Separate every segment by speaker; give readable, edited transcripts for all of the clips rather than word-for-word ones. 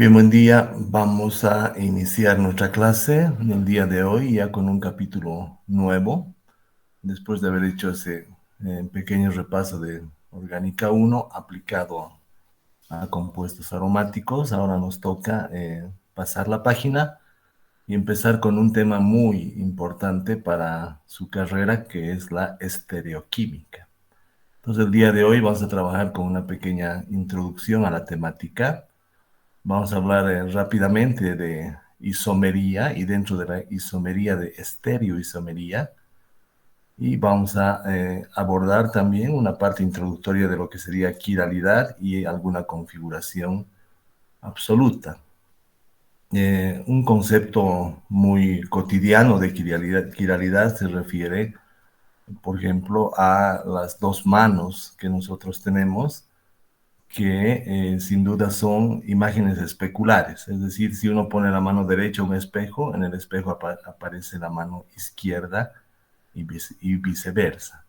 Speaker 1: Bien, buen día. Vamos a iniciar nuestra clase en el día de hoy ya con un capítulo nuevo. Después de haber hecho ese pequeño repaso de Orgánica 1 aplicado a compuestos aromáticos, ahora nos toca pasar la página y empezar con un tema muy importante para su carrera, que es la estereoquímica. Entonces, el día de hoy vamos a trabajar con una pequeña introducción a la temática. Vamos a hablar rápidamente de isomería y dentro de la isomería de estereoisomería. Y vamos a abordar también una parte introductoria de lo que sería quiralidad y alguna configuración absoluta. Un concepto muy cotidiano de quiralidad se refiere, por ejemplo, a las dos manos que nosotros tenemos, que sin duda son imágenes especulares. Es decir, si uno pone la mano derecha a un espejo, en el espejo aparece la mano izquierda y viceversa.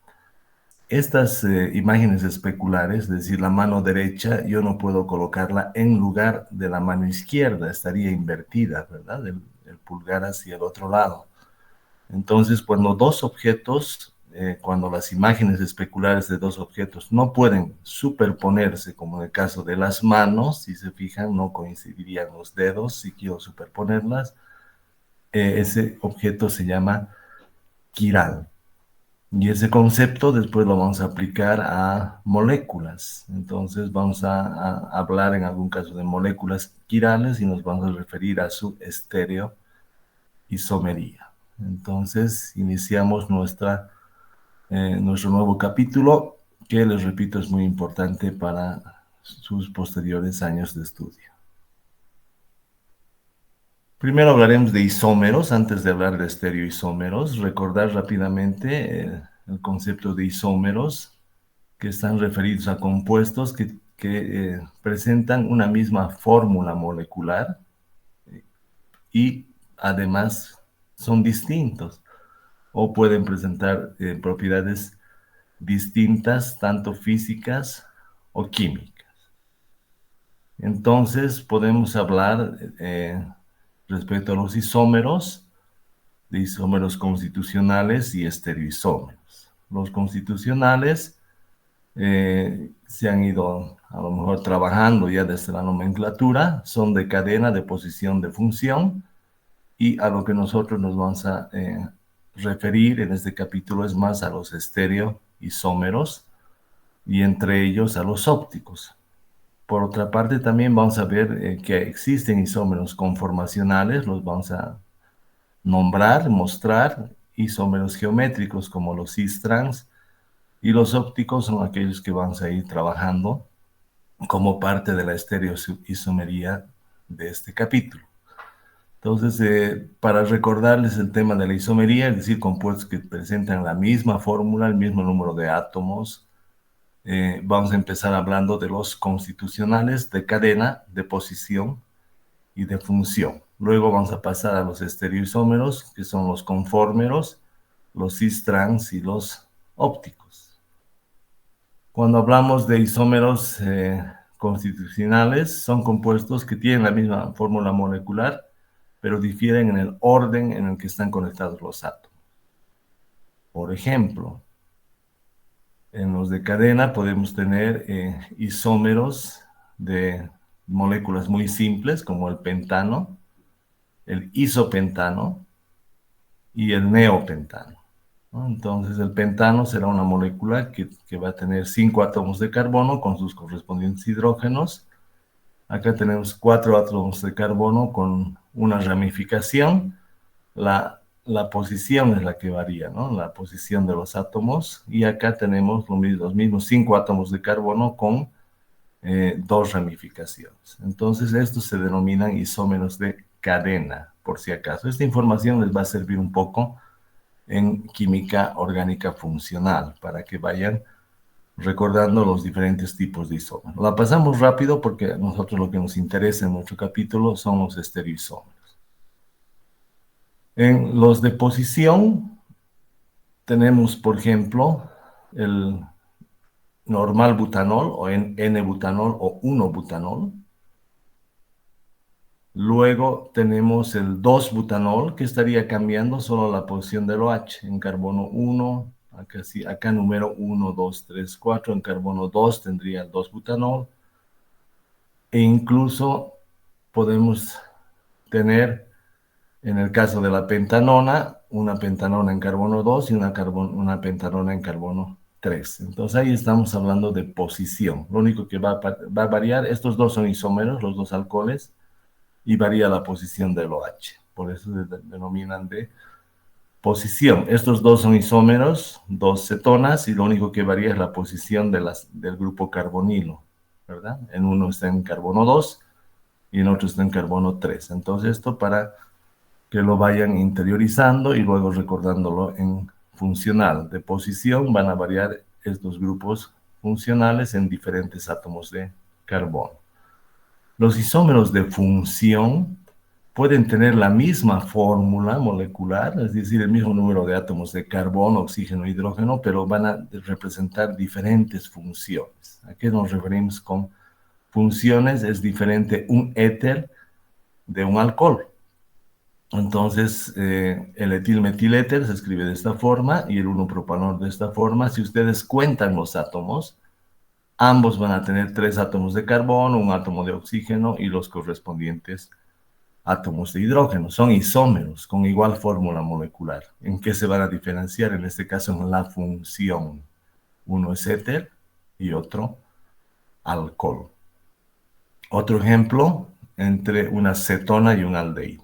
Speaker 1: Estas imágenes especulares, es decir, la mano derecha, yo no puedo colocarla en lugar de la mano izquierda, estaría invertida, ¿verdad? El pulgar hacia el otro lado. Entonces, cuando las imágenes especulares de dos objetos no pueden superponerse, como en el caso de las manos, si se fijan, no coincidirían los dedos si quiero superponerlas, ese objeto se llama quiral. Y ese concepto después lo vamos a aplicar a moléculas. Entonces vamos a hablar en algún caso de moléculas quirales y nos vamos a referir a su estereoisomería. Entonces iniciamos nuestro nuevo capítulo, que les repito es muy importante para sus posteriores años de estudio. Primero hablaremos de isómeros, antes de hablar de estereoisómeros. Recordar rápidamente el concepto de isómeros, que están referidos a compuestos que presentan una misma fórmula molecular y además son distintos o pueden presentar propiedades distintas, tanto físicas o químicas. Entonces podemos hablar respecto a los isómeros, de isómeros constitucionales y estereoisómeros. Los constitucionales se han ido a lo mejor trabajando ya desde la nomenclatura, son de cadena, de posición, de función, y a lo que nosotros nos vamos a referir en este capítulo es más a los estereoisómeros y entre ellos a los ópticos. Por otra parte, también vamos a ver que existen isómeros conformacionales, los vamos a nombrar, mostrar, isómeros geométricos como los cis-trans, y los ópticos son aquellos que vamos a ir trabajando como parte de la estereoisomería de este capítulo. Entonces, para recordarles el tema de la isomería, es decir, compuestos que presentan la misma fórmula, el mismo número de átomos, vamos a empezar hablando de los constitucionales de cadena, de posición y de función. Luego vamos a pasar a los estereoisómeros, que son los conformeros, los cis-trans y los ópticos. Cuando hablamos de isómeros constitucionales, son compuestos que tienen la misma fórmula molecular, pero difieren en el orden en el que están conectados los átomos. Por ejemplo, en los de cadena podemos tener isómeros de moléculas muy simples, como el pentano, el isopentano y el neopentano, ¿no? Entonces, el pentano será una molécula que va a tener 5 átomos de carbono con sus correspondientes hidrógenos. Acá tenemos 4 átomos de carbono con una ramificación. La posición es la que varía, ¿no? La posición de los átomos. Y acá tenemos los mismos 5 átomos de carbono con 2 ramificaciones. Entonces, estos se denominan isómeros de cadena, por si acaso. Esta información les va a servir un poco en química orgánica funcional, para que vayan recordando los diferentes tipos de isómeros. La pasamos rápido porque a nosotros lo que nos interesa en nuestro capítulo son los estereoisómeros. En los de posición tenemos, por ejemplo, el normal butanol o N-butanol o 1-butanol. Luego tenemos el 2-butanol, que estaría cambiando solo la posición del OH. En carbono 1, acá, sí, acá número 1, 2, 3, 4. En carbono 2 tendría el 2-butanol. E incluso podemos tener, en el caso de la pentanona, una pentanona en carbono 2 y una pentanona en carbono 3. Entonces ahí estamos hablando de posición. Lo único que va a variar, estos dos son isómeros, los dos alcoholes, y varía la posición del OH. Por eso se denominan de posición. Estos dos son isómeros, dos cetonas, y lo único que varía es la posición del grupo carbonilo, ¿verdad? En uno está en carbono 2 y en otro está en carbono 3. Entonces esto para que lo vayan interiorizando y luego recordándolo en funcional. De posición van a variar estos grupos funcionales en diferentes átomos de carbono. Los isómeros de función pueden tener la misma fórmula molecular, es decir, el mismo número de átomos de carbono, oxígeno, hidrógeno, pero van a representar diferentes funciones. ¿A qué nos referimos con funciones? Es diferente un éter de un alcohol. Entonces, el etilmetiléter se escribe de esta forma y el 1-propanol de esta forma. Si ustedes cuentan los átomos, ambos van a tener 3 átomos de carbono, un átomo de oxígeno y los correspondientes átomos de hidrógeno. Son isómeros con igual fórmula molecular. ¿En qué se van a diferenciar? En este caso, en la función. Uno es éter y otro alcohol. Otro ejemplo entre una cetona y un aldehído.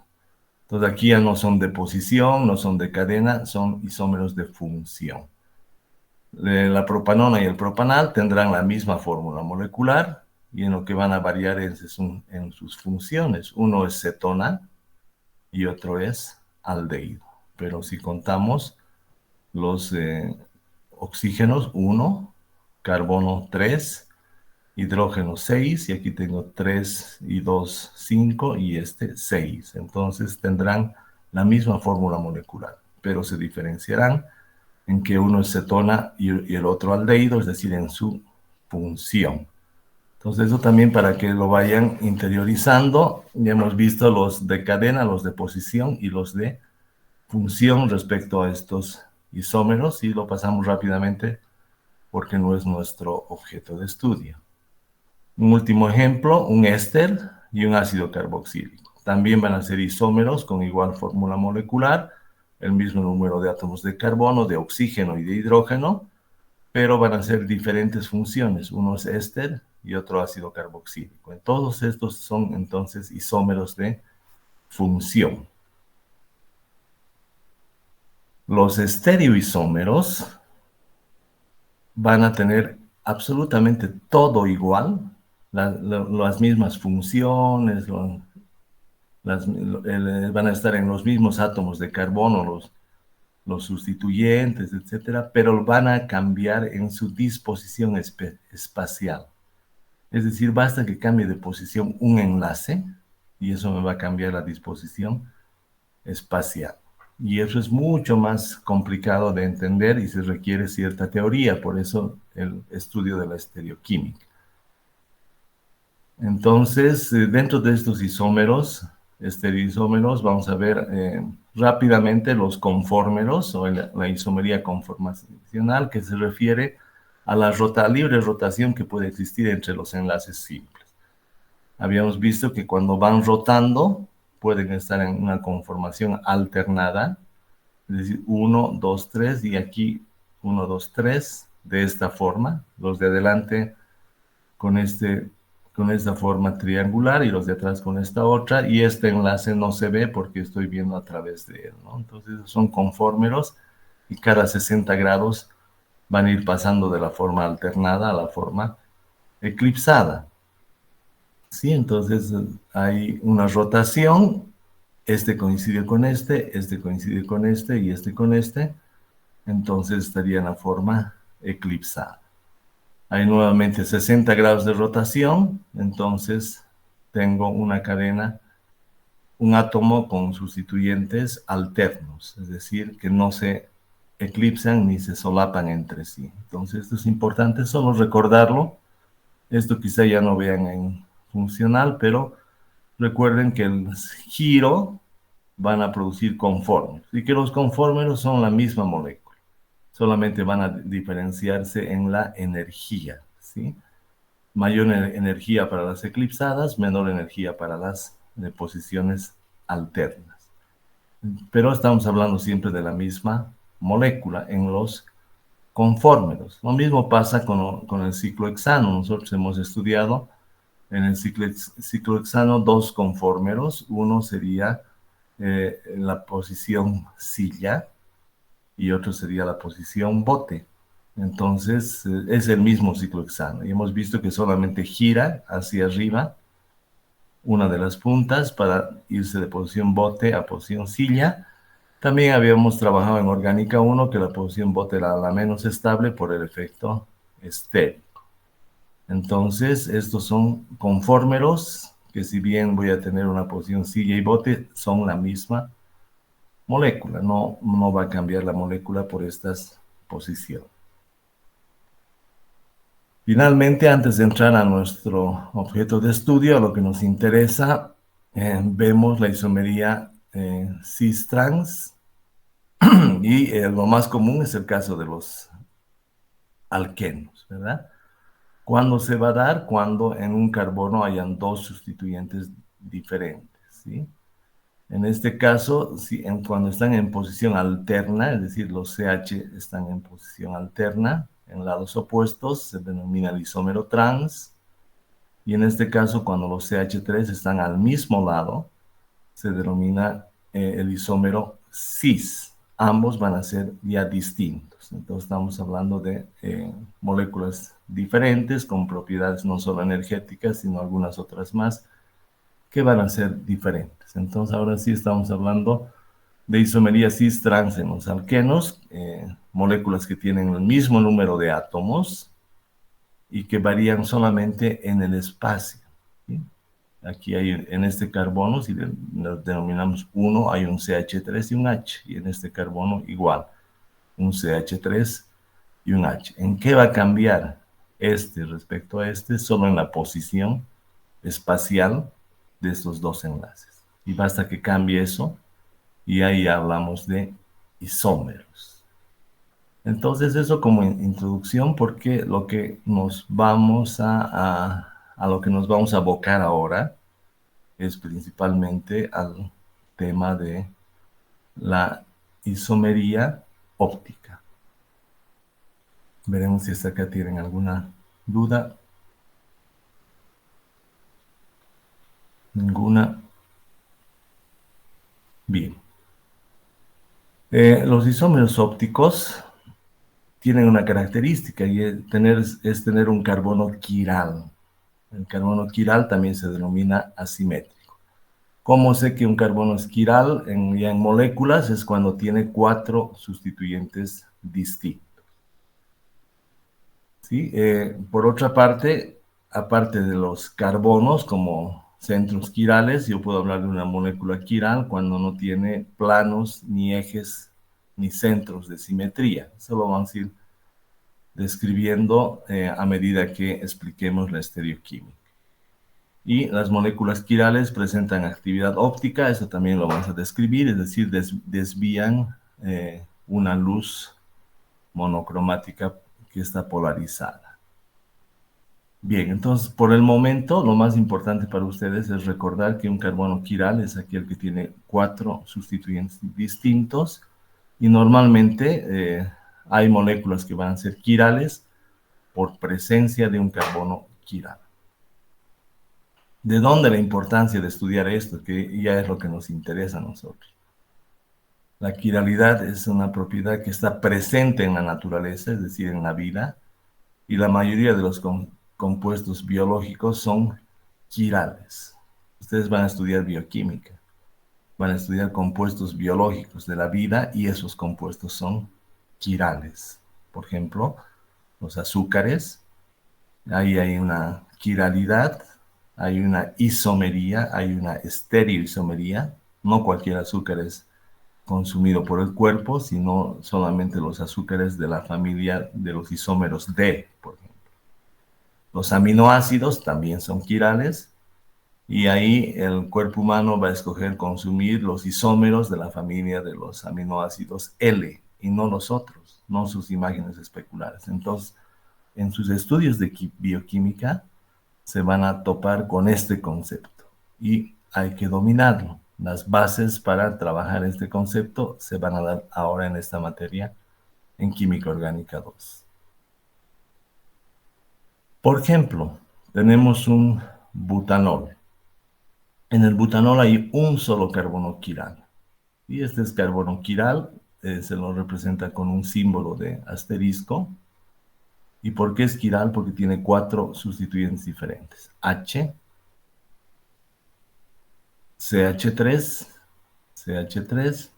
Speaker 1: Entonces aquí ya no son de posición, no son de cadena, son isómeros de función. La propanona y el propanal tendrán la misma fórmula molecular y en lo que van a variar es en sus funciones. Uno es cetona y otro es aldehído. Pero si contamos los oxígenos, 1, carbono 3, hidrógeno 6, y aquí tengo 3 y 2, 5, y este 6. Entonces tendrán la misma fórmula molecular, pero se diferenciarán en que uno es cetona y el otro aldehído, es decir, en su función. Entonces eso también para que lo vayan interiorizando. Ya hemos visto los de cadena, los de posición y los de función respecto a estos isómeros, y lo pasamos rápidamente porque no es nuestro objeto de estudio. Un último ejemplo, un éster y un ácido carboxílico. También van a ser isómeros con igual fórmula molecular, el mismo número de átomos de carbono, de oxígeno y de hidrógeno, pero van a ser diferentes funciones. Uno es éster y otro ácido carboxílico. Todos estos son entonces isómeros de función. Los estereoisómeros van a tener absolutamente todo igual, las mismas funciones, van a estar en los mismos átomos de carbono, los sustituyentes, etcétera, pero van a cambiar en su disposición espacial. Es decir, basta que cambie de posición un enlace y eso me va a cambiar la disposición espacial. Y eso es mucho más complicado de entender y se requiere cierta teoría, por eso el estudio de la estereoquímica. Entonces, dentro de estos isómeros, estereoisómeros, vamos a ver rápidamente los conformeros o la isomería conformacional, que se refiere a la libre rotación que puede existir entre los enlaces simples. Habíamos visto que cuando van rotando, pueden estar en una conformación alternada, es decir, 1, 2, 3, y aquí 1, 2, 3, de esta forma. Los de adelante con esta forma triangular y los de atrás con esta otra, y este enlace no se ve porque estoy viendo a través de él, ¿no? Entonces son conformeros y cada 60 grados van a ir pasando de la forma alternada a la forma eclipsada. Sí, entonces hay una rotación, este coincide con este coincide con este y este con este, entonces estaría en la forma eclipsada. Hay nuevamente 60 grados de rotación, entonces tengo una cadena, un átomo con sustituyentes alternos, es decir, que no se eclipsan ni se solapan entre sí. Entonces esto es importante, solo recordarlo. Esto quizá ya no vean en funcional, pero recuerden que el giro van a producir conformes y que los conformes son la misma molécula, solamente van a diferenciarse en la energía, ¿sí? Mayor energía para las eclipsadas, menor energía para las posiciones alternas. Pero estamos hablando siempre de la misma molécula en los confórmeros. Lo mismo pasa con el ciclo hexano. Nosotros hemos estudiado en el ciclo hexano dos confórmeros. Uno sería la posición silla y otro sería la posición bote. Entonces, es el mismo ciclo hexano. Y hemos visto que solamente gira hacia arriba una de las puntas para irse de posición bote a posición silla. También habíamos trabajado en orgánica 1 que la posición bote era la menos estable por el efecto estérico. Entonces, estos son confórmeros que si bien voy a tener una posición silla y bote, son la misma molécula. No va a cambiar la molécula por estas posiciones. Finalmente, antes de entrar a nuestro objeto de estudio, a lo que nos interesa, vemos la isomería cis-trans y lo más común es el caso de los alquenos, ¿verdad? ¿Cuándo se va a dar? Cuando en un carbono hayan dos sustituyentes diferentes, ¿sí? En este caso, cuando están en posición alterna, es decir, los CH están en posición alterna, en lados opuestos, se denomina el isómero trans. Y en este caso, cuando los CH3 están al mismo lado, se denomina el isómero cis. Ambos van a ser ya distintos. Entonces estamos hablando de moléculas diferentes con propiedades no solo energéticas, sino algunas otras más que van a ser diferentes. Entonces ahora sí estamos hablando de isomería cis-trans en los alquenos, moléculas que tienen el mismo número de átomos y que varían solamente en el espacio, ¿sí? Aquí hay, en este carbono, si lo denominamos 1, hay un CH3 y un H, y en este carbono igual, un CH3 y un H. ¿En qué va a cambiar este respecto a este? Solo en la posición espacial de estos dos enlaces. Y basta que cambie eso, y ahí hablamos de isómeros. Entonces, eso como introducción, porque lo que nos vamos a lo que nos vamos a abocar ahora es principalmente al tema de la isomería óptica. Veremos si hasta acá tienen alguna duda. Ninguna. Bien. Los isómeros ópticos tienen una característica y es tener un carbono quiral. El carbono quiral también se denomina asimétrico. ¿Cómo sé que un carbono es quiral ya en moléculas? Es cuando tiene 4 sustituyentes distintos. ¿Sí? Por otra parte, aparte de los carbonos como centros quirales, yo puedo hablar de una molécula quiral cuando no tiene planos, ni ejes, ni centros de simetría. Eso lo vamos a ir describiendo a medida que expliquemos la estereoquímica. Y las moléculas quirales presentan actividad óptica, eso también lo vamos a describir, es decir, desvían una luz monocromática que está polarizada. Bien, entonces por el momento lo más importante para ustedes es recordar que un carbono quiral es aquel que tiene 4 sustituyentes distintos y normalmente hay moléculas que van a ser quirales por presencia de un carbono quiral. ¿De dónde la importancia de estudiar esto? Que ya es lo que nos interesa a nosotros. La quiralidad es una propiedad que está presente en la naturaleza, es decir, en la vida, y la mayoría de los compuestos biológicos son quirales. Ustedes van a estudiar bioquímica, van a estudiar compuestos biológicos de la vida y esos compuestos son quirales. Por ejemplo, los azúcares, ahí hay una quiralidad, hay una isomería, hay una estereoisomería. No cualquier azúcar es consumido por el cuerpo, sino solamente los azúcares de la familia de los isómeros D, por ejemplo. Los aminoácidos también son quirales Y ahí el cuerpo humano va a escoger consumir los isómeros de la familia de los aminoácidos L y no los otros, no sus imágenes especulares. Entonces, en sus estudios de bioquímica se van a topar con este concepto y hay que dominarlo. Las bases para trabajar este concepto se van a dar ahora en esta materia en Química Orgánica 2. Por ejemplo, tenemos un butanol. En el butanol hay un solo carbono quiral. Y este es carbono quiral, se lo representa con un símbolo de asterisco. ¿Y por qué es quiral? Porque tiene 4 sustituyentes diferentes. H, CH3, CH3,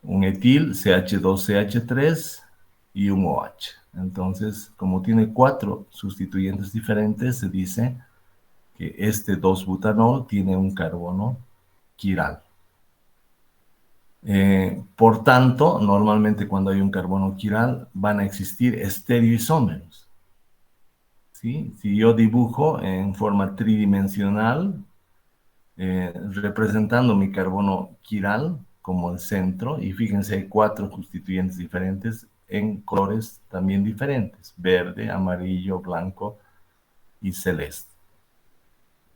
Speaker 1: un etil, CH2CH3 y un OH. Entonces, como tiene 4 sustituyentes diferentes, se dice que este 2-butanol tiene un carbono quiral. Por tanto, normalmente cuando hay un carbono quiral van a existir estereoisómeros. ¿Sí? Si yo dibujo en forma tridimensional, representando mi carbono quiral como el centro, y fíjense, hay 4 constituyentes diferentes en colores también diferentes, verde, amarillo, blanco y celeste.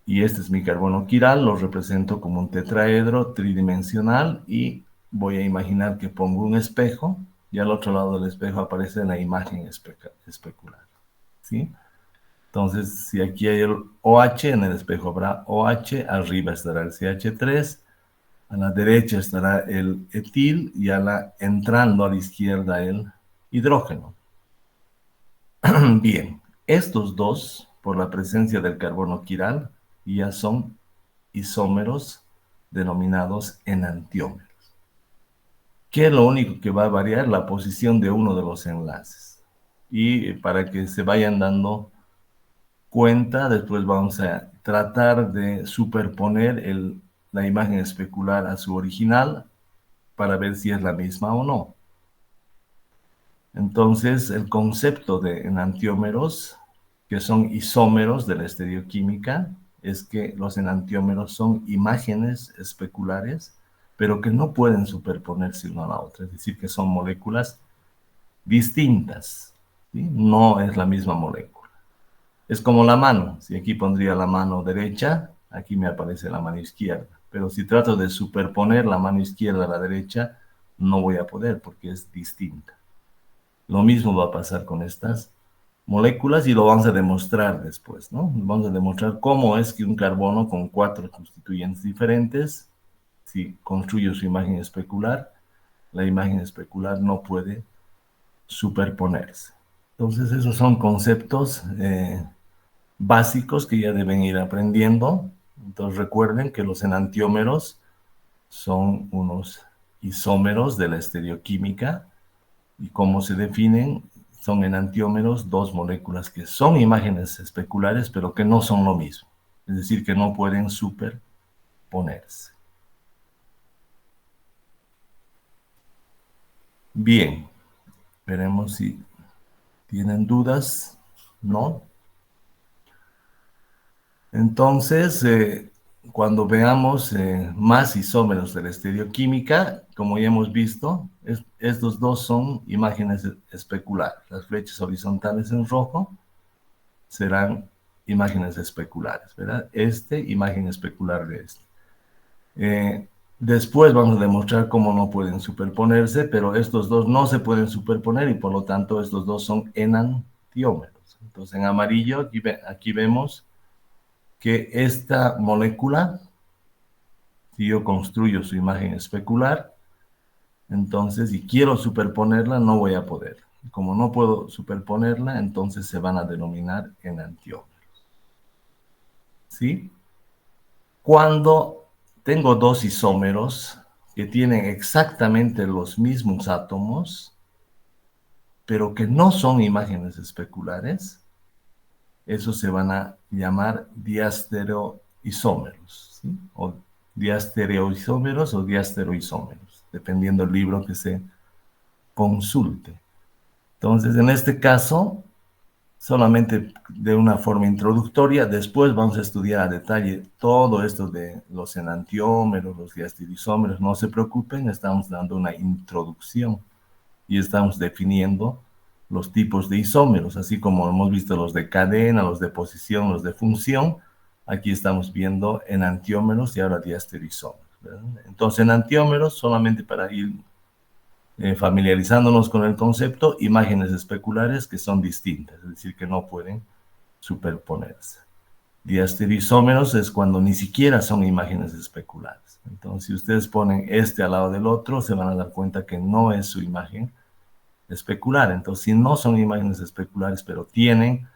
Speaker 1: Y este es mi carbono quiral, lo represento como un tetraedro tridimensional y voy a imaginar que pongo un espejo y al otro lado del espejo aparece la imagen especular. ¿Sí? Entonces, si aquí hay el OH, en el espejo habrá OH, arriba estará el CH3, a la derecha estará el etil y entrando a la izquierda el hidrógeno. Bien, estos dos, por la presencia del carbono quiral, ya son isómeros denominados enantiómeros. ¿Qué es lo único que va a variar? La posición de uno de los enlaces. Y para que se vayan dando cuenta, después vamos a tratar de superponer la imagen especular a su original para ver si es la misma o no. Entonces, el concepto de enantiómeros, que son isómeros de la estereoquímica, es que los enantiómeros son imágenes especulares, pero que no pueden superponerse una a la otra, es decir, que son moléculas distintas, ¿sí? No es la misma molécula. Es como la mano, si aquí pondría la mano derecha, aquí me aparece la mano izquierda, pero si trato de superponer la mano izquierda a la derecha, no voy a poder porque es distinta. Lo mismo va a pasar con estas moléculas y lo vamos a demostrar después, ¿no? Vamos a demostrar cómo es que un carbono con 4 constituyentes diferentes, si construyo su imagen especular, la imagen especular no puede superponerse. Entonces, esos son conceptos básicos que ya deben ir aprendiendo. Entonces, recuerden que los enantiómeros son unos isómeros de la estereoquímica. ¿Y cómo se definen? Son enantiómeros, 2 moléculas que son imágenes especulares, pero que no son lo mismo. Es decir, que no pueden superponerse. Bien, veremos si tienen dudas. ¿No? Entonces, cuando veamos más isómeros de la estereoquímica, como ya hemos visto, estos dos son imágenes especulares. Las flechas horizontales en rojo serán imágenes especulares, ¿verdad? Imagen especular de este. Después vamos a demostrar cómo no pueden superponerse, pero estos dos no se pueden superponer y por lo tanto estos dos son enantiómeros. Entonces en amarillo aquí vemos que esta molécula, si yo construyo su imagen especular, entonces si quiero superponerla no voy a poder. Como no puedo superponerla, entonces se van a denominar enantiómeros. ¿Sí? Cuando tengo 2 isómeros que tienen exactamente los mismos átomos, pero que no son imágenes especulares, esos se van a llamar diastereoisómeros, ¿sí? O diastereoisómeros o diastereoisómeros, dependiendo del libro que se consulte. Entonces, en este caso, solamente de una forma introductoria. Después vamos a estudiar a detalle todo esto de los enantiómeros, los diastereoisómeros. No se preocupen, estamos dando una introducción y estamos definiendo los tipos de isómeros, así como hemos visto los de cadena, los de posición, los de función. Aquí estamos viendo enantiómeros y ahora diastereoisómeros, ¿verdad? Entonces, enantiómeros, solamente para ir familiarizándonos con el concepto, imágenes especulares que son distintas, es decir, que no pueden superponerse. Diastereoisómeros es cuando ni siquiera son imágenes especulares. Entonces, si ustedes ponen este al lado del otro, se van a dar cuenta que no es su imagen especular. Entonces, si no son imágenes especulares, pero tienen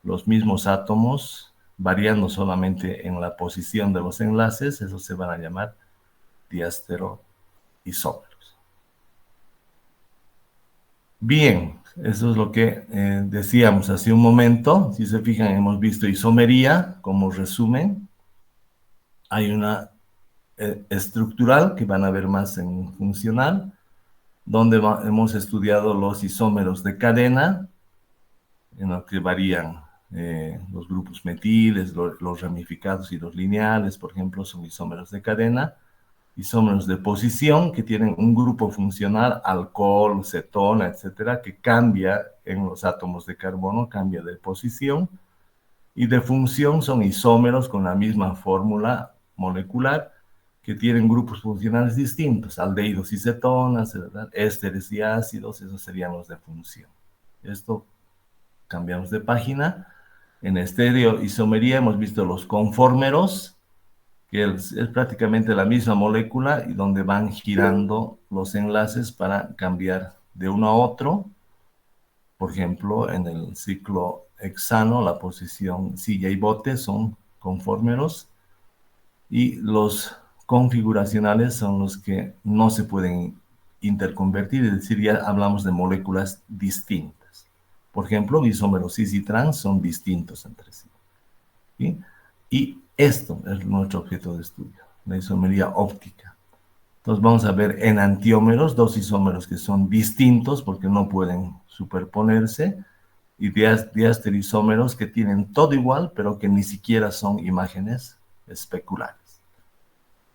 Speaker 1: los mismos átomos, variando solamente en la posición de los enlaces, esos se van a llamar diastereoisómeros. Bien, eso es lo que decíamos hace un momento. Si se fijan, hemos visto isomería como resumen. Hay una estructural que van a ver más en funcional, donde hemos estudiado los isómeros de cadena, en los que varían los grupos metiles, los ramificados y los lineales, por ejemplo, son isómeros de cadena. Isómeros de posición, que tienen un grupo funcional, alcohol, cetona, etcétera, que cambia en los átomos de carbono, cambia de posición. Y de función son isómeros con la misma fórmula molecular, que tienen grupos funcionales distintos, aldehídos y cetonas, ¿verdad? Ésteres y ácidos, esos serían los de función. Esto cambiamos de página. En estereoisomería hemos visto los conformeros, que es prácticamente la misma molécula y donde van girando los enlaces para cambiar de uno a otro. Por ejemplo, en el ciclo hexano, la posición silla y bote son conformeros y los configuracionales son los que no se pueden interconvertir, es decir, ya hablamos de moléculas distintas. Por ejemplo, isómeros cis y trans son distintos entre sí, ¿sí? Y esto es nuestro objeto de estudio, la isomería óptica. Entonces vamos a ver enantiómeros, dos isómeros que son distintos porque no pueden superponerse, y diastereoisómeros que tienen todo igual, pero que ni siquiera son imágenes especulares.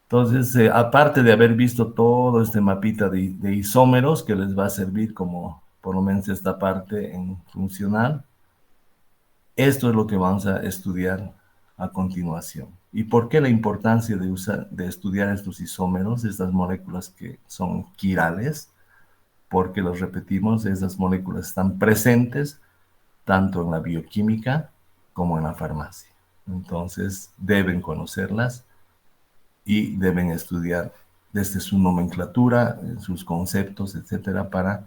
Speaker 1: Entonces, aparte de haber visto todo este mapita de isómeros que les va a servir como por lo menos esta parte en funcional, esto es lo que vamos a estudiar a continuación. ¿Y por qué la importancia de estudiar estos isómeros, estas moléculas que son quirales? Porque, los repetimos, esas moléculas están presentes tanto en la bioquímica como en la farmacia. Entonces, deben conocerlas y deben estudiar desde su nomenclatura, sus conceptos, etcétera, para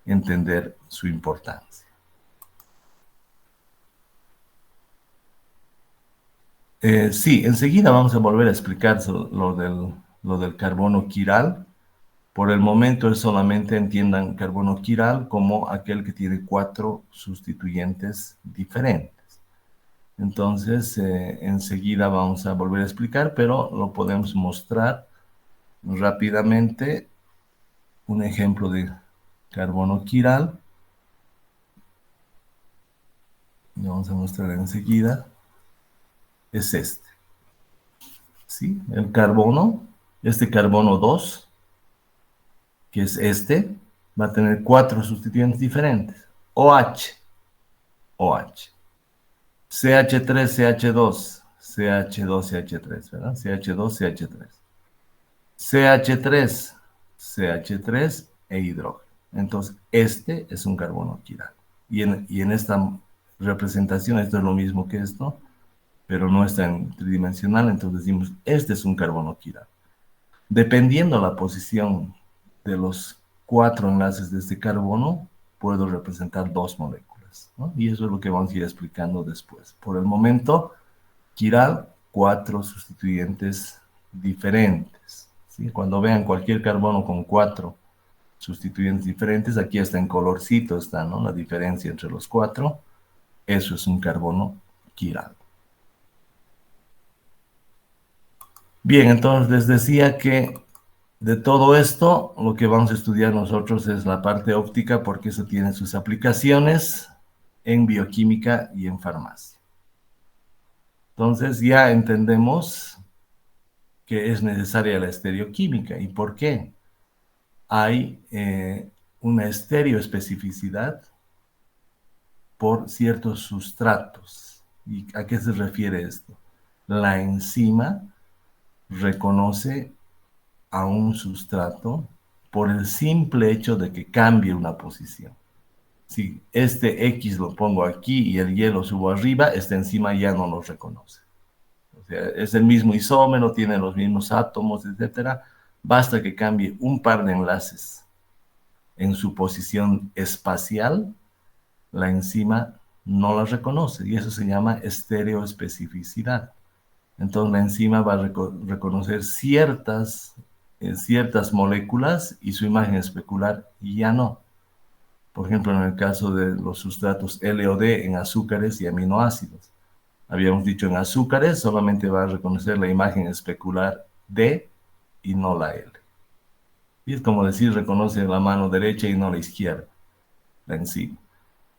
Speaker 1: entender su importancia. Sí, enseguida vamos a volver a explicar lo del carbono quiral. Por el momento es solamente entiendan carbono quiral como aquel que tiene 4 sustituyentes diferentes. Entonces, enseguida vamos a volver a explicar, pero lo podemos mostrar rápidamente. Un ejemplo de carbono quiral. Lo vamos a mostrar enseguida. Es este. ¿Sí? El carbono, este carbono 2, que es este, va a tener 4 sustituyentes diferentes. OH, OH. CH3, CH2, CH2, CH3, ¿verdad? CH2, CH3. CH3, CH3 e hidrógeno. Entonces, este es un carbono quiral. Y en esta representación, esto es lo mismo que esto, pero no está en tridimensional, entonces decimos, este es un carbono quiral. Dependiendo la posición de los 4 enlaces de este carbono, puedo representar 2 moléculas, ¿no? Y eso es lo que vamos a ir explicando después. Por el momento, quiral, 4 sustituyentes diferentes, ¿sí? Cuando vean cualquier carbono con 4 sustituyentes diferentes, aquí está en colorcito, está, ¿no?, la diferencia entre los 4. Eso es un carbono quiral. Bien, entonces les decía que de todo esto, lo que vamos a estudiar nosotros es la parte óptica, porque eso tiene sus aplicaciones. en bioquímica y en farmacia. Entonces ya entendemos que es necesaria la estereoquímica. ¿Y por qué? Hay una estereoespecificidad por ciertos sustratos. ¿Y a qué se refiere esto? La enzima reconoce a un sustrato por el simple hecho de que cambie una posición. Si este X lo pongo aquí y el Y lo subo arriba, esta enzima ya no lo reconoce. O sea, es el mismo isómero, tiene los mismos átomos, etcétera. Basta que cambie un par de enlaces en su posición espacial, la enzima no la reconoce y eso se llama estereoespecificidad. Entonces la enzima va a reconocer ciertas moléculas y su imagen especular ya no. Por ejemplo, en el caso de los sustratos L o D en azúcares y aminoácidos. Habíamos dicho en azúcares solamente va a reconocer la imagen especular D y no la L. Y es como decir, reconoce la mano derecha y no la izquierda, la enzima.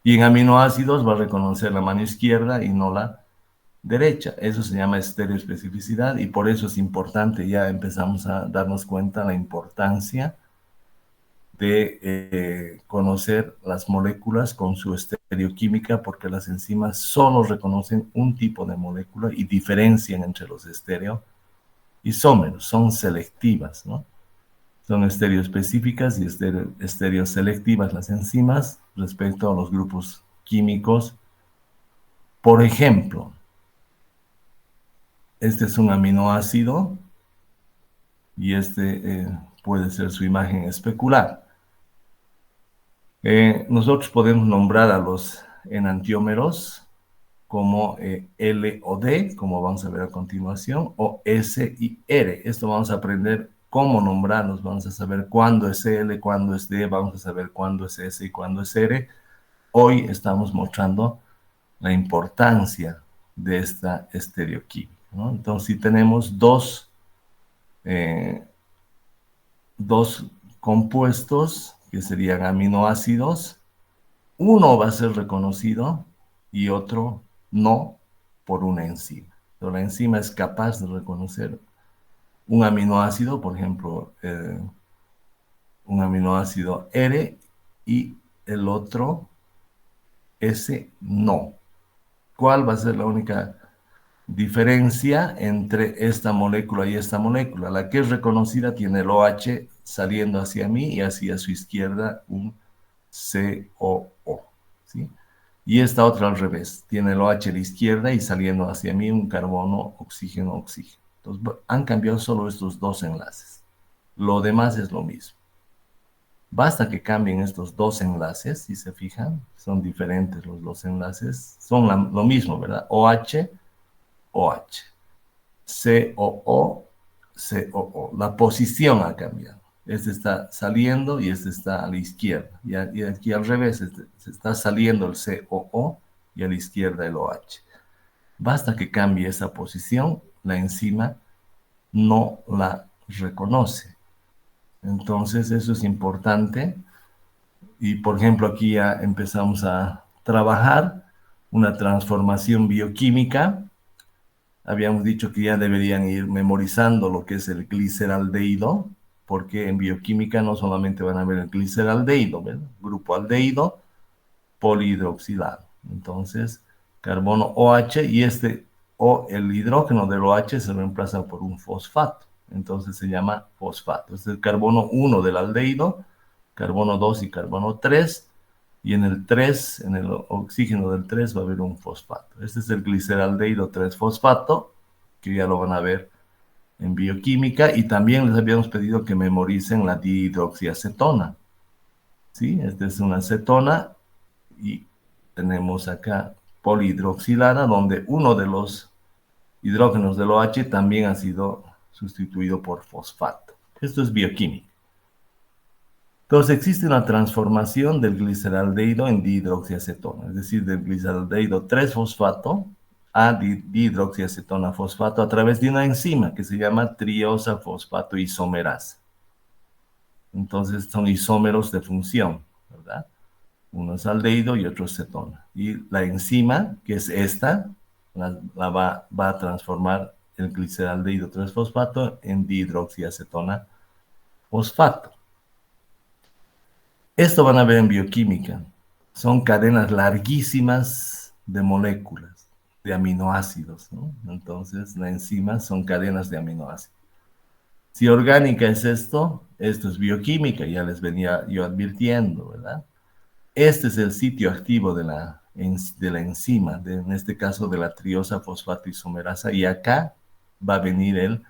Speaker 1: Y en aminoácidos va a reconocer la mano izquierda y no la derecha. Eso se llama estereoespecificidad y por eso es importante, ya empezamos a darnos cuenta la importancia de conocer las moléculas con su estereoquímica, porque las enzimas solo reconocen un tipo de molécula y diferencian entre los estereoisómeros, son selectivas, ¿no? Son estereoespecíficas y estereoselectivas las enzimas respecto a los grupos químicos. Por ejemplo, este es un aminoácido y este puede ser su imagen especular. Nosotros podemos nombrar a los enantiómeros como L o D, como vamos a ver a continuación, o S y R. Esto vamos a aprender cómo nombrarlos, vamos a saber cuándo es L, cuándo es D, vamos a saber cuándo es S y cuándo es R. Hoy estamos mostrando la importancia de esta estereoquímica, ¿no? Entonces, si tenemos dos compuestos que serían aminoácidos, uno va a ser reconocido y otro no por una enzima. Pero la enzima es capaz de reconocer un aminoácido, por ejemplo, un aminoácido R y el otro S no. ¿Cuál va a ser la única diferencia entre esta molécula y esta molécula? La que es reconocida tiene el OH saliendo hacia mí y hacia su izquierda un COO, ¿sí? Y esta otra al revés, tiene el OH a la izquierda y saliendo hacia mí un carbono, oxígeno, oxígeno. Entonces han cambiado solo estos dos enlaces. Lo demás es lo mismo. Basta que cambien estos dos enlaces, si se fijan, son diferentes los dos enlaces, son lo mismo, ¿verdad? OH, OH, COO, COO. La posición ha cambiado. Este está saliendo y este está a la izquierda. Y aquí al revés, se está saliendo el COO y a la izquierda el OH. Basta que cambie esa posición, la enzima no la reconoce. Entonces eso es importante. Y por ejemplo aquí ya empezamos a trabajar una transformación bioquímica. Habíamos dicho que ya deberían ir memorizando lo que es el gliceraldehído, porque en bioquímica no solamente van a ver el gliceraldehído, ¿verdad? Grupo aldehído polihidroxilado. Entonces, carbono OH y el hidrógeno del OH se reemplaza por un fosfato. Entonces se llama fosfato. Este es el carbono 1 del aldehído, carbono 2 y carbono 3. Y en el 3, en el oxígeno del 3 va a haber un fosfato. Este es el gliceraldehído 3-fosfato, que ya lo van a ver en bioquímica. Y también les habíamos pedido que memoricen la dihidroxiacetona. ¿Sí? Esta es una acetona y tenemos acá polihidroxilada, donde uno de los hidrógenos del OH también ha sido sustituido por fosfato. Esto es bioquímica. Entonces existe una transformación del gliceraldehído en dihidroxiacetona, es decir, del gliceraldehído 3-fosfato a dihidroxiacetona fosfato a través de una enzima que se llama triosa fosfato isomerasa. Entonces son isómeros de función, ¿verdad? Uno es aldehído y otro es cetona. Y la enzima, que es esta, va a transformar el gliceraldehído 3-fosfato en dihidroxiacetona fosfato. Esto van a ver en bioquímica. Son cadenas larguísimas de moléculas, de aminoácidos, ¿no? Entonces, la enzima son cadenas de aminoácidos. Si orgánica es esto es bioquímica, ya les venía yo advirtiendo, ¿verdad? Este es el sitio activo de la enzima, en este caso de la triosa fosfato isomerasa, y acá va a venir el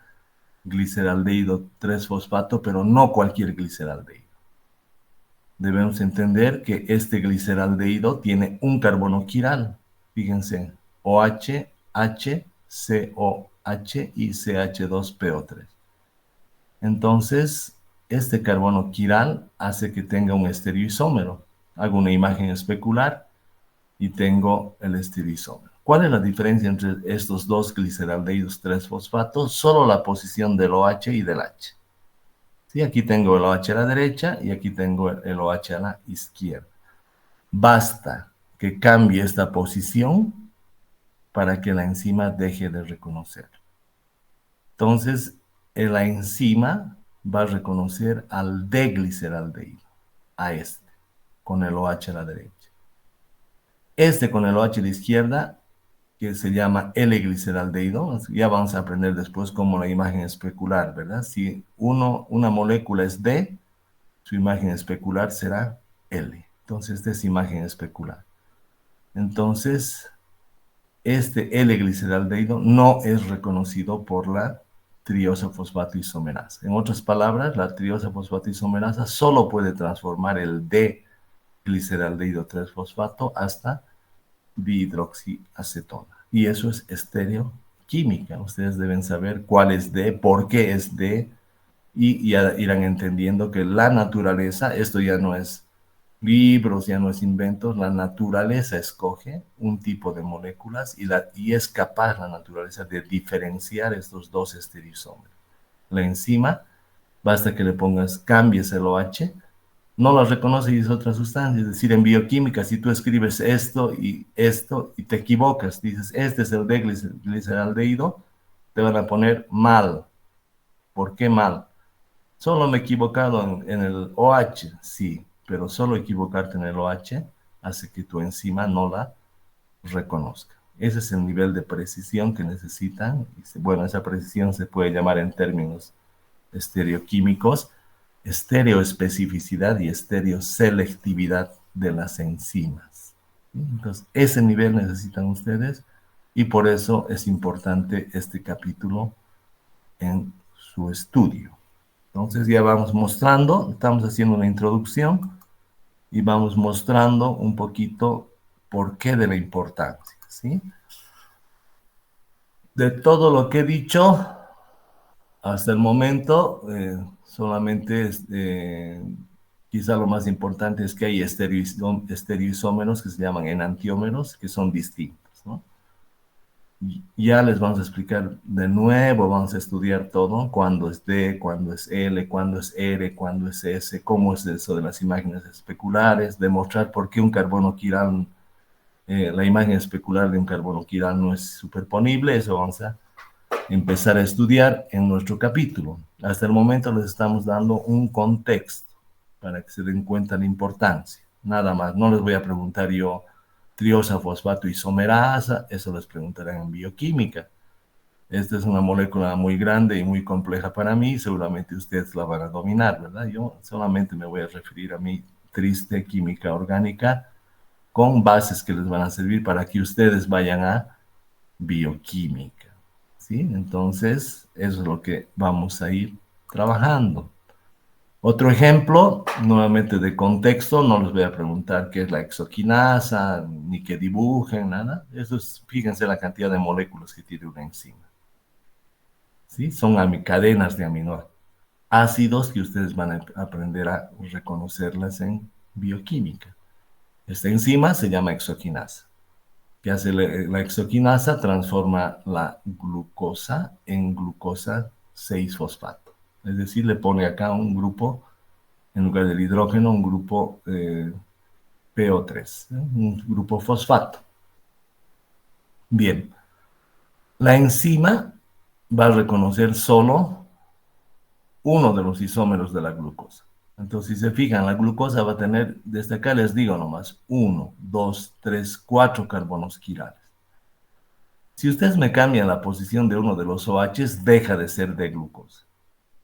Speaker 1: gliceraldehído 3-fosfato, pero no cualquier gliceraldehído. Debemos entender que este gliceraldehído tiene un carbono quiral, fíjense, OH, H, COH y CH2PO3. Entonces, este carbono quiral hace que tenga un estereoisómero. Hago una imagen especular y tengo el estereoisómero. ¿Cuál es la diferencia entre estos dos gliceraldehídos 3-fosfatos? Solo la posición del OH y del H. ¿Sí? Aquí tengo el OH a la derecha y aquí tengo el OH a la izquierda. Basta que cambie esta posición para que la enzima deje de reconocer. Entonces, la enzima va a reconocer al D-gliceraldehído, a este, con el OH a la derecha. Este con el OH a la izquierda, que se llama L-gliceraldehído, ya vamos a aprender después cómo la imagen especular, ¿verdad? Si una molécula es D, su imagen especular será L. Entonces, esta es imagen especular. Entonces, este L-gliceraldehído no es reconocido por la triosa fosfato isomerasa. En otras palabras, la triosa fosfato isomerasa solo puede transformar el D-gliceraldehído 3-fosfato hasta dihidroxiacetona. Y eso es estereoquímica. Ustedes deben saber cuál es D, por qué es D, y ya irán entendiendo que la naturaleza, esto ya no es libros, ya no es inventos, la naturaleza escoge un tipo de moléculas y es capaz la naturaleza de diferenciar estos dos estereoisómeros. La enzima, basta que le pongas, cambies el OH, no la reconoce y es otra sustancia. Es decir, en bioquímica, si tú escribes esto y te equivocas, dices, este es el D-gliceraldehído, te van a poner mal. ¿Por qué mal? Solo me he equivocado en el OH, sí, pero solo equivocarte en el OH hace que tu enzima no la reconozca. Ese es el nivel de precisión que necesitan. Bueno, esa precisión se puede llamar en términos estereoquímicos, estereoespecificidad y estereoselectividad de las enzimas. Entonces, ese nivel necesitan ustedes y por eso es importante este capítulo en su estudio. Entonces ya vamos mostrando, estamos haciendo una introducción y vamos mostrando un poquito por qué de la importancia, ¿sí? De todo lo que he dicho hasta el momento, solamente quizá lo más importante es que hay estereoisómeros que se llaman enantiómeros, que son distintos, ¿no? Ya les vamos a explicar de nuevo, vamos a estudiar todo, cuándo es D, cuándo es L, cuándo es R, cuándo es S, cómo es eso de las imágenes especulares, demostrar por qué un carbono quiral, la imagen especular de un carbono quiral no es superponible, eso vamos a empezar a estudiar en nuestro capítulo. Hasta el momento les estamos dando un contexto para que se den cuenta la importancia, nada más, no les voy a preguntar yo triosa fosfato isomerasa, eso les preguntarán en bioquímica. Esta es una molécula muy grande y muy compleja para mí, seguramente ustedes la van a dominar, ¿verdad? Yo solamente me voy a referir a mi triste química orgánica con bases que les van a servir para que ustedes vayan a bioquímica, ¿sí? Entonces, eso es lo que vamos a ir trabajando. Otro ejemplo, nuevamente de contexto, no les voy a preguntar qué es la exoquinasa, ni que dibujen, nada. Eso es, fíjense la cantidad de moléculas que tiene una enzima. ¿Sí? Son cadenas de aminoácidos que ustedes van a aprender a reconocerlas en bioquímica. Esta enzima se llama exoquinasa. ¿Qué hace la exoquinasa? Transforma la glucosa en glucosa 6-fosfato. Es decir, le pone acá un grupo en lugar del hidrógeno, un grupo PO3, un grupo fosfato. Bien, la enzima va a reconocer solo uno de los isómeros de la glucosa. Entonces, si se fijan, la glucosa va a tener, desde acá les digo nomás, 1, 2, 3, 4 carbonos quirales. Si ustedes me cambian la posición de uno de los OHs, deja de ser de glucosa.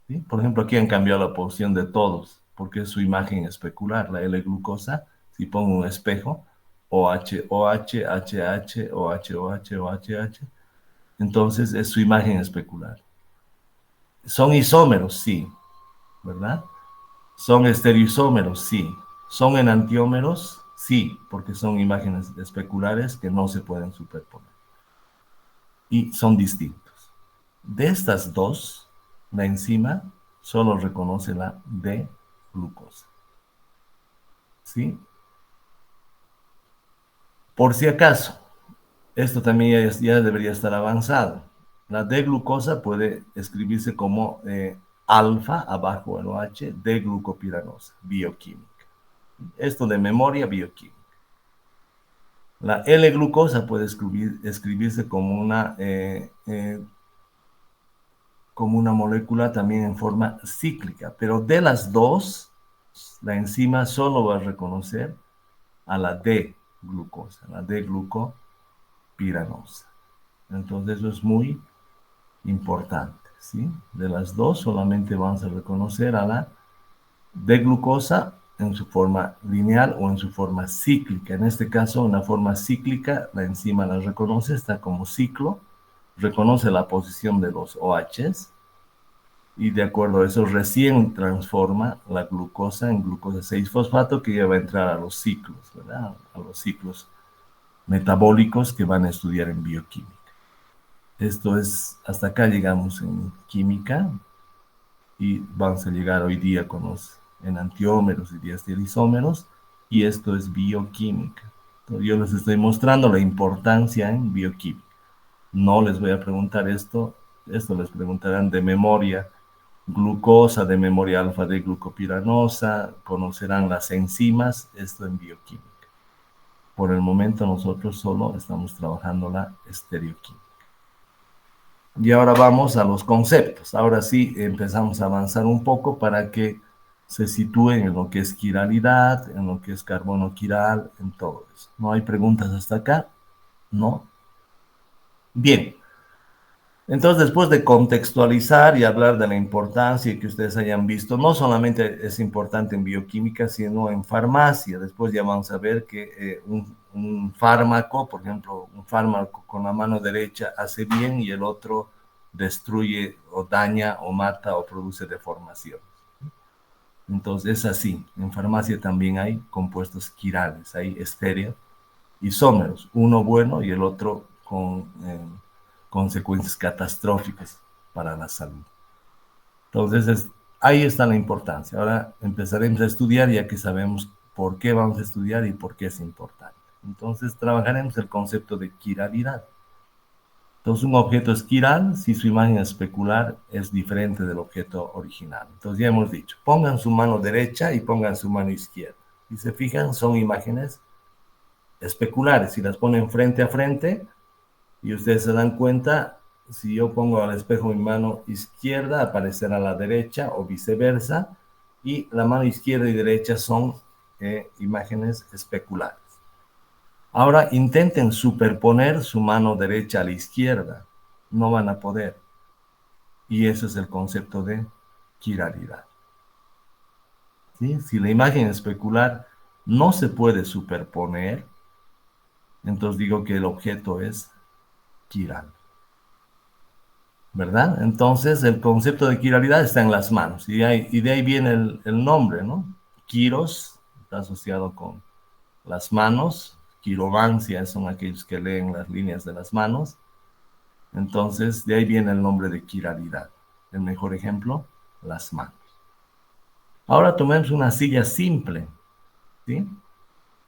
Speaker 1: ¿Sí? Por ejemplo, aquí han cambiado la posición de todos, porque es su imagen especular, la L-glucosa. Si pongo un espejo, OH, OH, HH, OH, OH, OH, entonces es su imagen especular. ¿Son isómeros? Sí, ¿verdad? ¿Son estereoisómeros? Sí. ¿Son enantiómeros? Sí, porque son imágenes especulares que no se pueden superponer. Y son distintos. De estas dos, la enzima solo reconoce la D-glucosa. ¿Sí? Por si acaso, esto también ya debería estar avanzado. La D-glucosa puede escribirse como alfa, abajo el OH, D-glucopiranosa, bioquímica. Esto de memoria bioquímica. La L-glucosa puede escribirse como una molécula también en forma cíclica, pero de las dos, la enzima solo va a reconocer a la D-glucosa, la D-glucopiranosa. Entonces eso es muy importante, ¿sí? De las dos solamente vamos a reconocer a la D-glucosa en su forma lineal o en su forma cíclica. En este caso, en la forma cíclica, la enzima la reconoce, está como ciclo, reconoce la posición de los OHs y de acuerdo a eso recién transforma la glucosa en glucosa 6-fosfato que ya va a entrar a los ciclos, ¿verdad? A los ciclos metabólicos que van a estudiar en bioquímica. Esto es, hasta acá llegamos en química y vamos a llegar hoy día con los enantiómeros y diastereoisómeros y esto es bioquímica. Entonces, yo les estoy mostrando la importancia en bioquímica. No les voy a preguntar esto les preguntarán de memoria glucosa, de memoria alfa de glucopiranosa, conocerán las enzimas, esto en bioquímica. Por el momento nosotros solo estamos trabajando la estereoquímica. Y ahora vamos a los conceptos. Ahora sí empezamos a avanzar un poco para que se sitúen en lo que es quiralidad, en lo que es carbono quiral, en todo eso. ¿No hay preguntas hasta acá? ¿No? Bien. Entonces, después de contextualizar y hablar de la importancia y que ustedes hayan visto, no solamente es importante en bioquímica, sino en farmacia. Después ya vamos a ver que un fármaco, por ejemplo, un fármaco con la mano derecha hace bien y el otro destruye o daña o mata o produce deformación. Entonces es así. En farmacia también hay compuestos quirales, hay estereoisómeros, uno bueno y el otro con consecuencias catastróficas para la salud. Entonces, ahí está la importancia. Ahora empezaremos a estudiar ya que sabemos por qué vamos a estudiar y por qué es importante. Entonces, trabajaremos el concepto de quiralidad. Entonces, un objeto es quiral si su imagen especular es diferente del objeto original. Entonces, ya hemos dicho, pongan su mano derecha y pongan su mano izquierda. Si se fijan, son imágenes especulares. Si las ponen frente a frente, y ustedes se dan cuenta, si yo pongo al espejo mi mano izquierda, aparecerá a la derecha o viceversa, y la mano izquierda y derecha son imágenes especulares. Ahora intenten superponer su mano derecha a la izquierda, no van a poder. Y eso es el concepto de quiralidad. ¿Sí? Si la imagen especular no se puede superponer, entonces digo que el objeto es quiral. ¿Verdad? Entonces, el concepto de quiralidad está en las manos, y de ahí viene el nombre, ¿no? Quiros está asociado con las manos, quiromancia son aquellos que leen las líneas de las manos, entonces de ahí viene el nombre de quiralidad. El mejor ejemplo, las manos. Ahora tomemos una silla simple, ¿sí?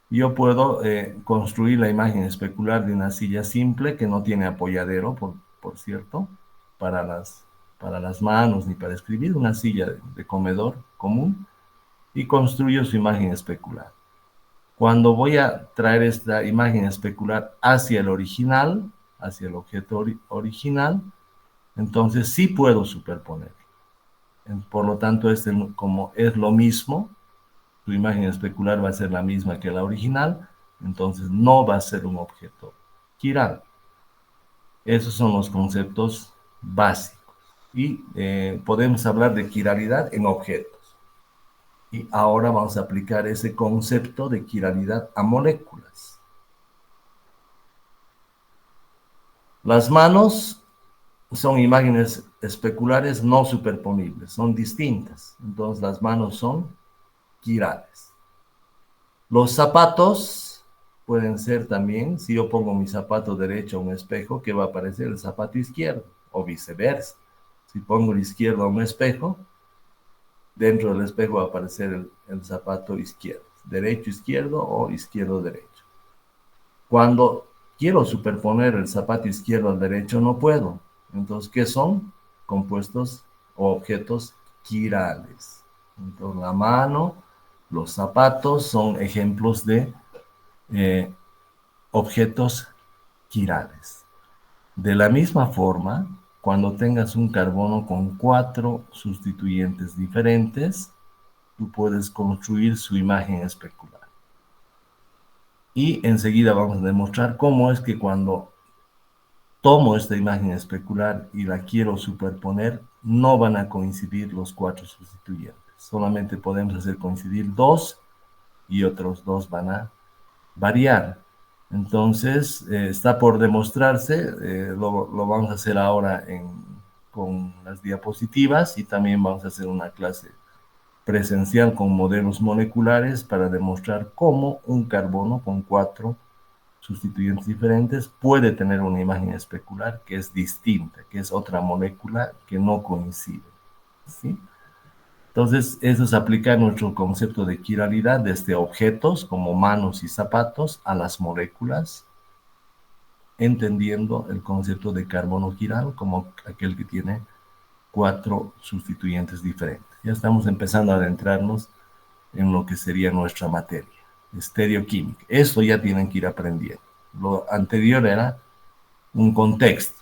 Speaker 1: Yo puedo construir la imagen especular de una silla simple que no tiene apoyadero, por cierto, para las manos ni para escribir, una silla de comedor común, y construyo su imagen especular. Cuando voy a traer esta imagen especular hacia el original, hacia el objeto original, entonces sí puedo superponer. Por lo tanto, como es lo mismo, tu imagen especular va a ser la misma que la original, entonces no va a ser un objeto quiral. Esos son los conceptos básicos. Y podemos hablar de quiralidad en objetos. Y ahora vamos a aplicar ese concepto de quiralidad a moléculas. Las manos son imágenes especulares no superponibles, son distintas. Entonces las manos son quirales. Los zapatos pueden ser también, si yo pongo mi zapato derecho a un espejo, que va a aparecer el zapato izquierdo, o viceversa. Si pongo el izquierdo a un espejo, dentro del espejo va a aparecer el zapato izquierdo, derecho izquierdo o izquierdo derecho. Cuando quiero superponer el zapato izquierdo al derecho, no puedo. Entonces, ¿qué son? Compuestos o objetos quirales. Entonces, la mano, los zapatos son ejemplos de eh, objetos quirales. De la misma forma, cuando tengas un carbono con 4 sustituyentes diferentes, tú puedes construir su imagen especular. Y enseguida vamos a demostrar cómo es que cuando tomo esta imagen especular y la quiero superponer, no van a coincidir los 4 sustituyentes. Solamente podemos hacer coincidir 2 y otros 2 van a variar. Entonces, está por demostrarse, lo vamos a hacer ahora con las diapositivas y también vamos a hacer una clase presencial con modelos moleculares para demostrar cómo un carbono con 4 sustituyentes diferentes puede tener una imagen especular que es distinta, que es otra molécula que no coincide. ¿Sí? Entonces, eso se aplica a nuestro concepto de quiralidad desde objetos como manos y zapatos a las moléculas, entendiendo el concepto de carbono quiral como aquel que tiene 4 sustituyentes diferentes. Ya estamos empezando a adentrarnos en lo que sería nuestra materia, estereoquímica. Esto ya tienen que ir aprendiendo. Lo anterior era un contexto.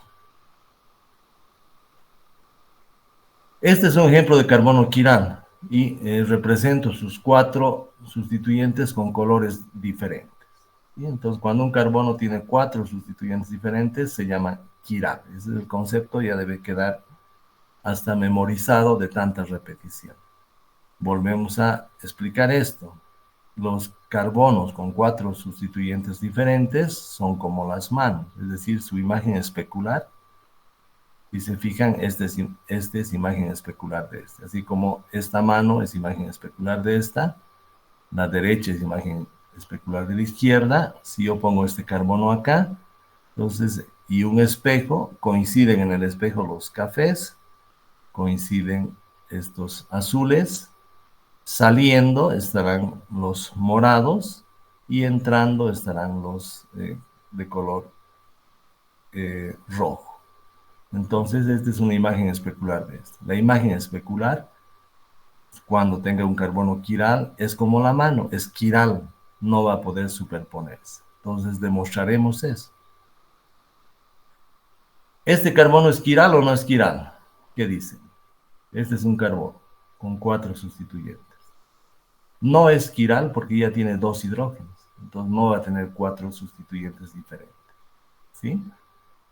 Speaker 1: Este es un ejemplo de carbono quiral y represento sus 4 sustituyentes con colores diferentes. Y entonces, cuando un carbono tiene 4 sustituyentes diferentes, se llama quiral. Ese es el concepto, ya debe quedar hasta memorizado de tanta repetición. Volvemos a explicar esto. Los carbonos con 4 sustituyentes diferentes son como las manos, es decir, su imagen especular. Si se fijan, este es imagen especular de este. Así como esta mano es imagen especular de esta, la derecha es imagen especular de la izquierda. Si yo pongo este carbono acá, entonces, y un espejo, coinciden en el espejo los cafés, coinciden estos azules, saliendo estarán los morados y entrando estarán los de color rojo. Entonces, esta es una imagen especular de esto. La imagen especular, cuando tenga un carbono quiral, es como la mano, es quiral, no va a poder superponerse. Entonces, demostraremos eso. ¿Este carbono es quiral o no es quiral? ¿Qué dicen? Este es un carbono con 4 sustituyentes. No es quiral porque ya tiene 2 hidrógenos, entonces no va a tener 4 sustituyentes diferentes. ¿Sí?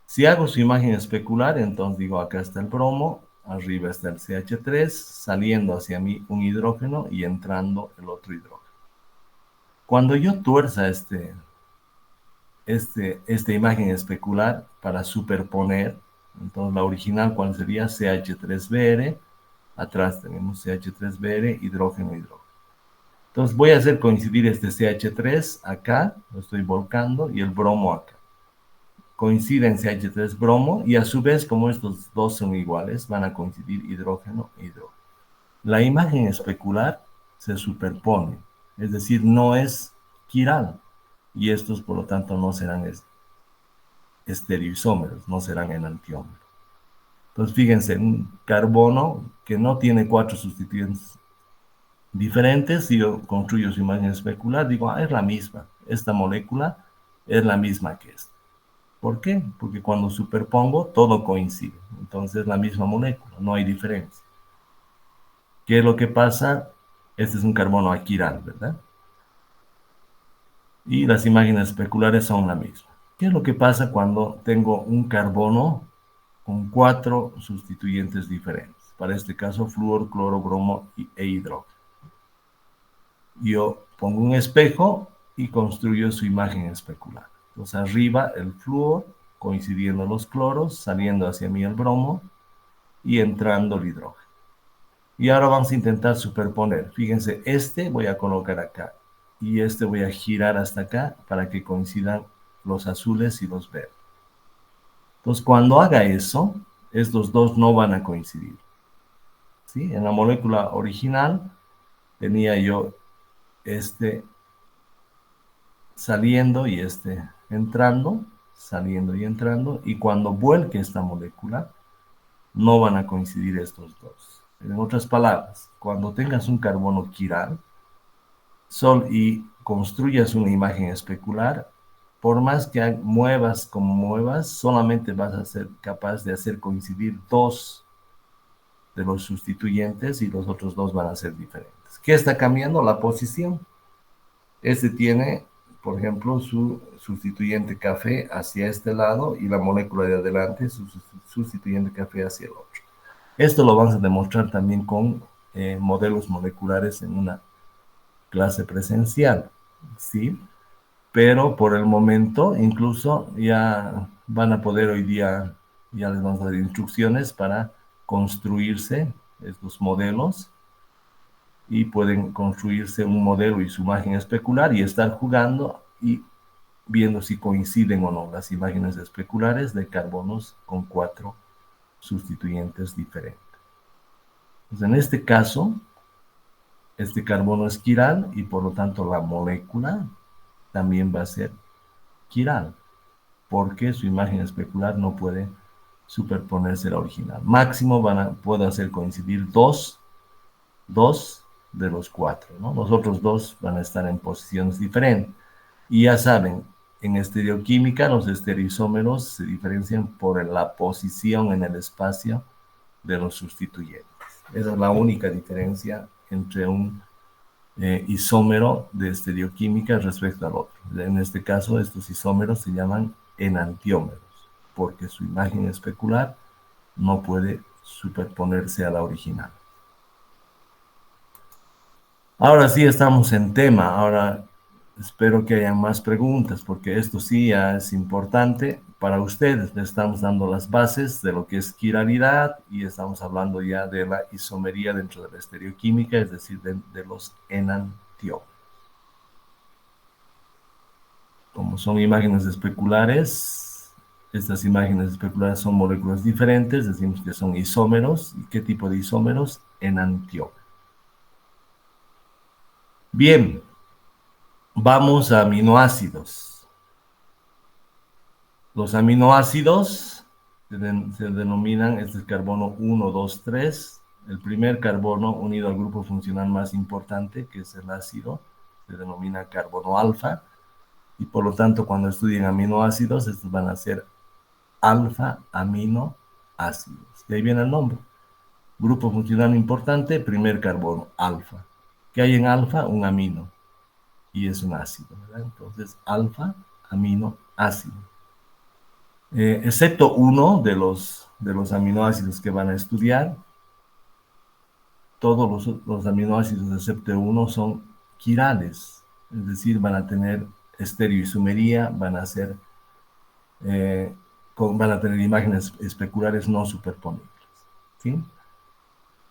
Speaker 1: Si hago su imagen especular, entonces digo, acá está el bromo, arriba está el CH3, saliendo hacia mí un hidrógeno y entrando el otro hidrógeno. Cuando yo tuerza esta imagen especular para superponer, entonces la original, ¿cuál sería? CH3Br, atrás tenemos CH3Br, hidrógeno, hidrógeno. Entonces voy a hacer coincidir este CH3 acá, lo estoy volcando, y el bromo acá. Coinciden CH3 bromo y a su vez, como estos dos son iguales, van a coincidir hidrógeno e hidrógeno. La imagen especular se superpone, es decir, no es quiral, y estos por lo tanto no serán estereoisómeros, no serán enantiómeros. Entonces fíjense, un carbono que no tiene 4 sustituyentes diferentes, y yo construyo su imagen especular, digo, es la misma, esta molécula es la misma que esta. ¿Por qué? Porque cuando superpongo, todo coincide. Entonces es la misma molécula, no hay diferencia. ¿Qué es lo que pasa? Este es un carbono aquiral, ¿verdad? Y las imágenes especulares son la misma. ¿Qué es lo que pasa cuando tengo un carbono con 4 sustituyentes diferentes? Para este caso, flúor, cloro, bromo e hidrógeno. Yo pongo un espejo y construyo su imagen especular. Entonces arriba el flúor, coincidiendo los cloros, saliendo hacia mí el bromo y entrando el hidrógeno. Y ahora vamos a intentar superponer. Fíjense, este voy a colocar acá y este voy a girar hasta acá para que coincidan los azules y los verdes. Entonces, cuando haga eso, estos dos no van a coincidir. ¿Sí? En la molécula original tenía yo este saliendo y este entrando, saliendo y entrando, y cuando vuelque esta molécula, no van a coincidir estos dos. En otras palabras, cuando tengas un carbono quiral, Sol y construyas una imagen especular, por más que muevas como muevas, solamente vas a ser capaz de hacer coincidir dos de los sustituyentes y los otros dos van a ser diferentes. ¿Qué está cambiando? La posición. Este tiene, por ejemplo, su sustituyente café hacia este lado y la molécula de adelante, su sustituyente café hacia el otro. Esto lo vamos a demostrar también con modelos moleculares en una clase presencial, ¿sí? Pero por el momento, incluso ya van a poder hoy día, ya les vamos a dar instrucciones para construirse estos modelos y pueden construirse un modelo y su imagen especular y estar jugando y viendo si coinciden o no las imágenes especulares de carbonos con 4 sustituyentes diferentes. Pues en este caso, este carbono es quiral y por lo tanto la molécula también va a ser quiral, porque su imagen especular no puede superponerse a la original. Máximo puedo hacer coincidir dos de los 4, ¿no? Los otros dos van a estar en posiciones diferentes. Y ya saben, en estereoquímica los estereoisómeros se diferencian por la posición en el espacio de los sustituyentes. Esa es la única diferencia entre un isómero de estereoquímica respecto al otro. En este caso, estos isómeros se llaman enantiómeros, porque su imagen especular no puede superponerse a la original. Ahora sí estamos en tema. Ahora espero que haya más preguntas, porque esto sí ya es importante para ustedes. Le estamos dando las bases de lo que es quiralidad y estamos hablando ya de la isomería dentro de la estereoquímica, es decir, de los enantiómeros. Como son imágenes especulares, estas imágenes especulares son moléculas diferentes, decimos que son isómeros. ¿Y qué tipo de isómeros? Enantiómeros. Bien, vamos a aminoácidos. Los aminoácidos se denominan, este es carbono 1, 2, 3. El primer carbono unido al grupo funcional más importante, que es el ácido, se denomina carbono alfa. Y por lo tanto, cuando estudien aminoácidos, estos van a ser alfa-aminoácidos. De ahí viene el nombre. Grupo funcional importante, primer carbono, alfa. ¿Qué hay en alfa? Un amino. Y es un ácido, ¿verdad? Entonces, alfa-aminoácido. Excepto uno de los aminoácidos que van a estudiar, todos los aminoácidos excepto uno son quirales, es decir, van a tener estereoisomería, van a tener imágenes especulares no superponibles, ¿sí?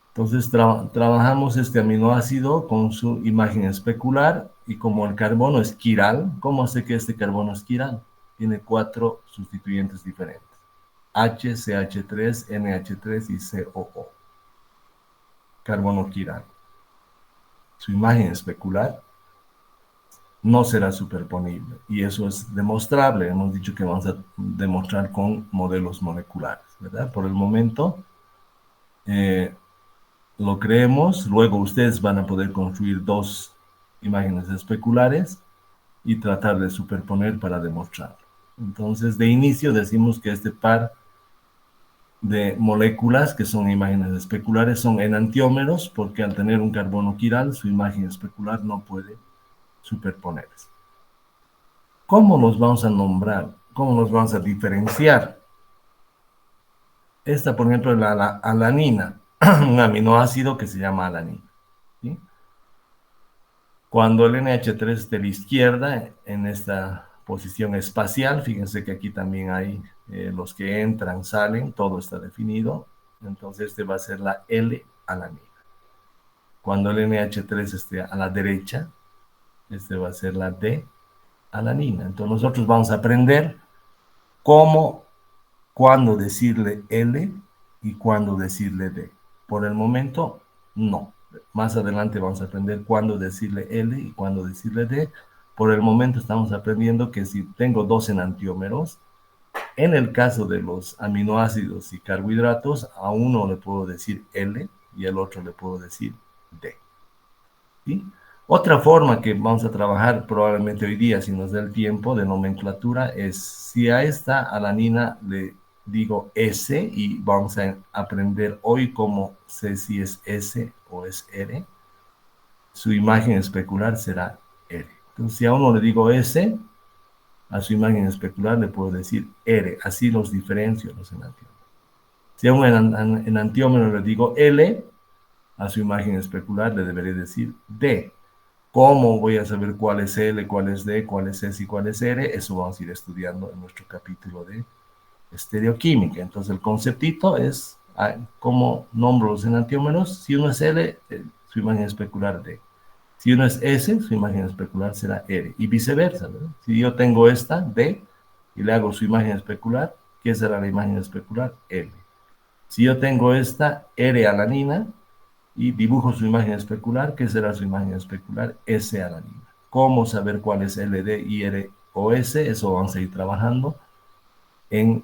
Speaker 1: Entonces trabajamos este aminoácido con su imagen especular y como el carbono es quiral, ¿cómo sé que este carbono es quiral? Tiene 4 sustituyentes diferentes. H, CH3, NH3 y COO. Carbono quiral. Su imagen especular no será superponible y eso es demostrable. Hemos dicho que vamos a demostrar con modelos moleculares, ¿verdad? Por el momento, lo creemos, luego ustedes van a poder construir dos imágenes especulares y tratar de superponer para demostrarlo. Entonces, de inicio decimos que este par de moléculas, que son imágenes especulares, son enantiómeros, porque al tener un carbono quiral, su imagen especular no puede superponerse. ¿Cómo los vamos a nombrar? ¿Cómo los vamos a diferenciar? Esta, por ejemplo, es la alanina, un aminoácido que se llama alanina. ¿Sí? Cuando el NH3 esté a la izquierda, en esta posición espacial, fíjense que aquí también hay los que entran, salen, todo está definido. Entonces, este va a ser la L-alanina. Cuando el NH3 esté a la derecha, este va a ser la D-alanina. Entonces, nosotros vamos a aprender cómo, cuándo decirle L y cuándo decirle D. Por el momento, no. Más adelante vamos a aprender cuándo decirle L y cuándo decirle D. Por el momento estamos aprendiendo que si tengo dos enantiómeros, en el caso de los aminoácidos y carbohidratos, a uno le puedo decir L y al otro le puedo decir D. ¿Sí? Otra forma que vamos a trabajar probablemente hoy día, si nos da el tiempo, de nomenclatura, es si a esta alanina le digo S, y vamos a aprender hoy cómo sé si es S o es R, su imagen especular será R. Entonces, si a uno le digo S, a su imagen especular le puedo decir R. Así los diferencio los enantiómeros. Si a un enantiómero le digo L, a su imagen especular le deberé decir D. ¿Cómo voy a saber cuál es L, cuál es D, cuál es S y cuál es R? Eso vamos a ir estudiando en nuestro capítulo de estereoquímica. Entonces, el conceptito es cómo nombro los enantiómeros. Si uno es L, su imagen especular D. Si uno es S, su imagen especular será R. Y viceversa, ¿verdad? Si yo tengo esta, D, y le hago su imagen especular, ¿qué será la imagen especular? L. Si yo tengo esta, R-alanina, y dibujo su imagen especular, ¿qué será su imagen especular? S-alanina. ¿Cómo saber cuál es LD, IR o S? Eso vamos a ir trabajando en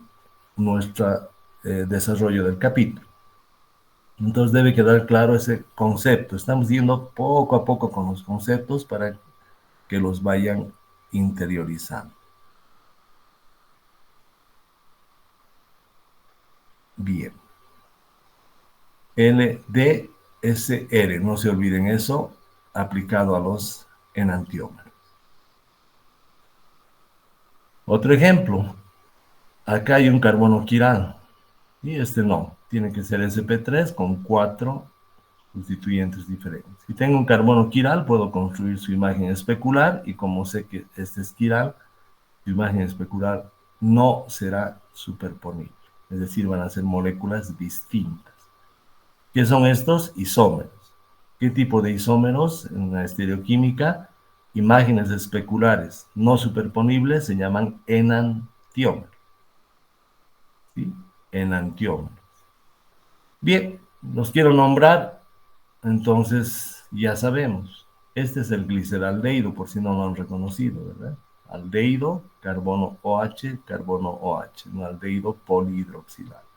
Speaker 1: nuestro desarrollo del capítulo. Entonces debe quedar claro ese concepto. Estamos yendo poco a poco con los conceptos para que los vayan interiorizando. Bien. LDSR, no se olviden eso, aplicado a los enantiómeros. Otro ejemplo, acá hay un carbono quiral, y este no, tiene que ser sp3 con 4 constituyentes diferentes. Si tengo un carbono quiral, puedo construir su imagen especular, y como sé que este es quiral, su imagen especular no será superponible, es decir, van a ser moléculas distintas. ¿Qué son estos? Isómeros. ¿Qué tipo de isómeros? En la estereoquímica, imágenes especulares no superponibles se llaman enantiómeros. ¿Sí? Enantiómeros. Bien, los quiero nombrar, entonces ya sabemos. Este es el gliceraldehído, por si no lo han reconocido, ¿verdad? Aldehído, carbono OH, carbono OH, un aldehído polihidroxilado.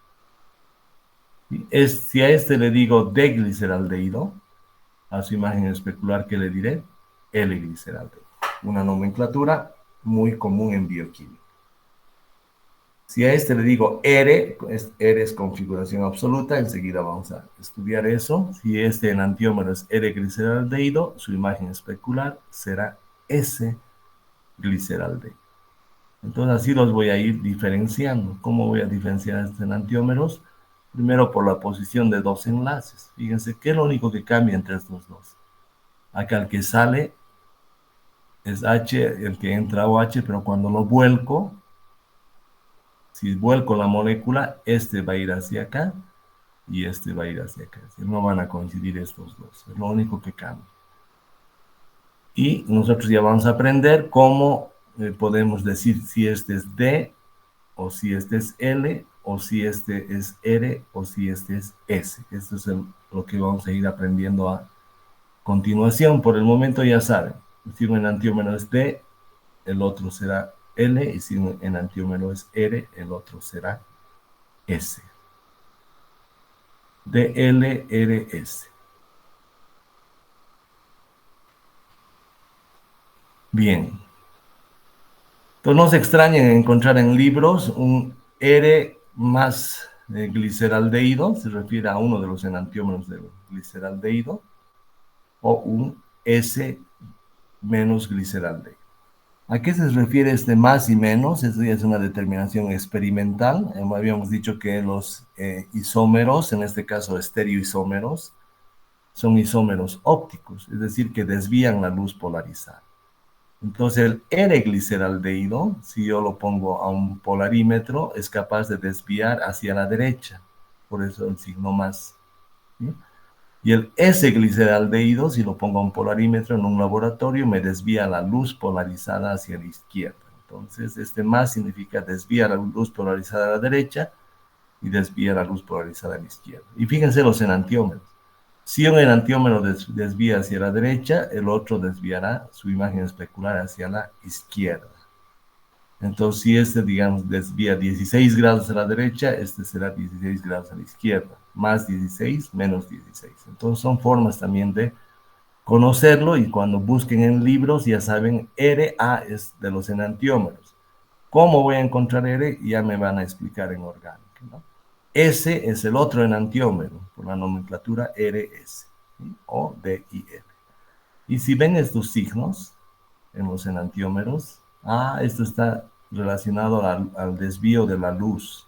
Speaker 1: Si a este le digo D-gliceraldehído, a su imagen especular, ¿qué le diré? L-gliceraldehído. Una nomenclatura muy común en bioquímica. Si a este le digo R, R es configuración absoluta, enseguida vamos a estudiar eso. Si este enantiómero es R-gliceraldehído, su imagen especular será S-gliceraldehído. Entonces así los voy a ir diferenciando. ¿Cómo voy a diferenciar estos enantiómeros? Primero por la posición de dos enlaces. Fíjense, ¿qué es lo único que cambia entre estos dos? Acá el que sale es H, el que entra OH, pero cuando lo vuelco, si vuelco la molécula, este va a ir hacia acá y este va a ir hacia acá. No van a coincidir estos dos, es lo único que cambia. Y nosotros ya vamos a aprender cómo podemos decir si este es D, o si este es L, o si este es R, o si este es S. Esto es lo que vamos a ir aprendiendo a continuación. Por el momento ya saben, si un enantiómero es D, el otro será L, y si un enantiómero es R, el otro será S. de LRS. Bien. Entonces no se extrañen en encontrar en libros un R más gliceraldehído, se refiere a uno de los enantiómeros del gliceraldehído, o un S menos gliceraldehído. ¿A qué se refiere este más y menos? Esto ya es una determinación experimental. Habíamos dicho que los isómeros, en este caso estereoisómeros, son isómeros ópticos, es decir, que desvían la luz polarizada. Entonces el N-gliceraldehído, si yo lo pongo a un polarímetro, es capaz de desviar hacia la derecha, por eso el signo más. ¿Sí? Y el S-gliceraldehído, si lo pongo a un polarímetro en un laboratorio, me desvía la luz polarizada hacia la izquierda. Entonces este más significa desviar la luz polarizada a la derecha y desvía la luz polarizada a la izquierda. Y fíjense los enantiómeros. Si un enantiómero desvía hacia la derecha, el otro desviará su imagen especular hacia la izquierda. Entonces, si este, digamos, desvía 16 grados a la derecha, este será 16 grados a la izquierda. Más 16, menos 16. Entonces, son formas también de conocerlo y cuando busquen en libros ya saben, RA es de los enantiómeros. ¿Cómo voy a encontrar R? Ya me van a explicar en orgánica, ¿no? S es el otro enantiómero, por la nomenclatura RS, ¿sí? O DIR. Y si ven estos signos en los enantiómeros, esto está relacionado al desvío de la luz.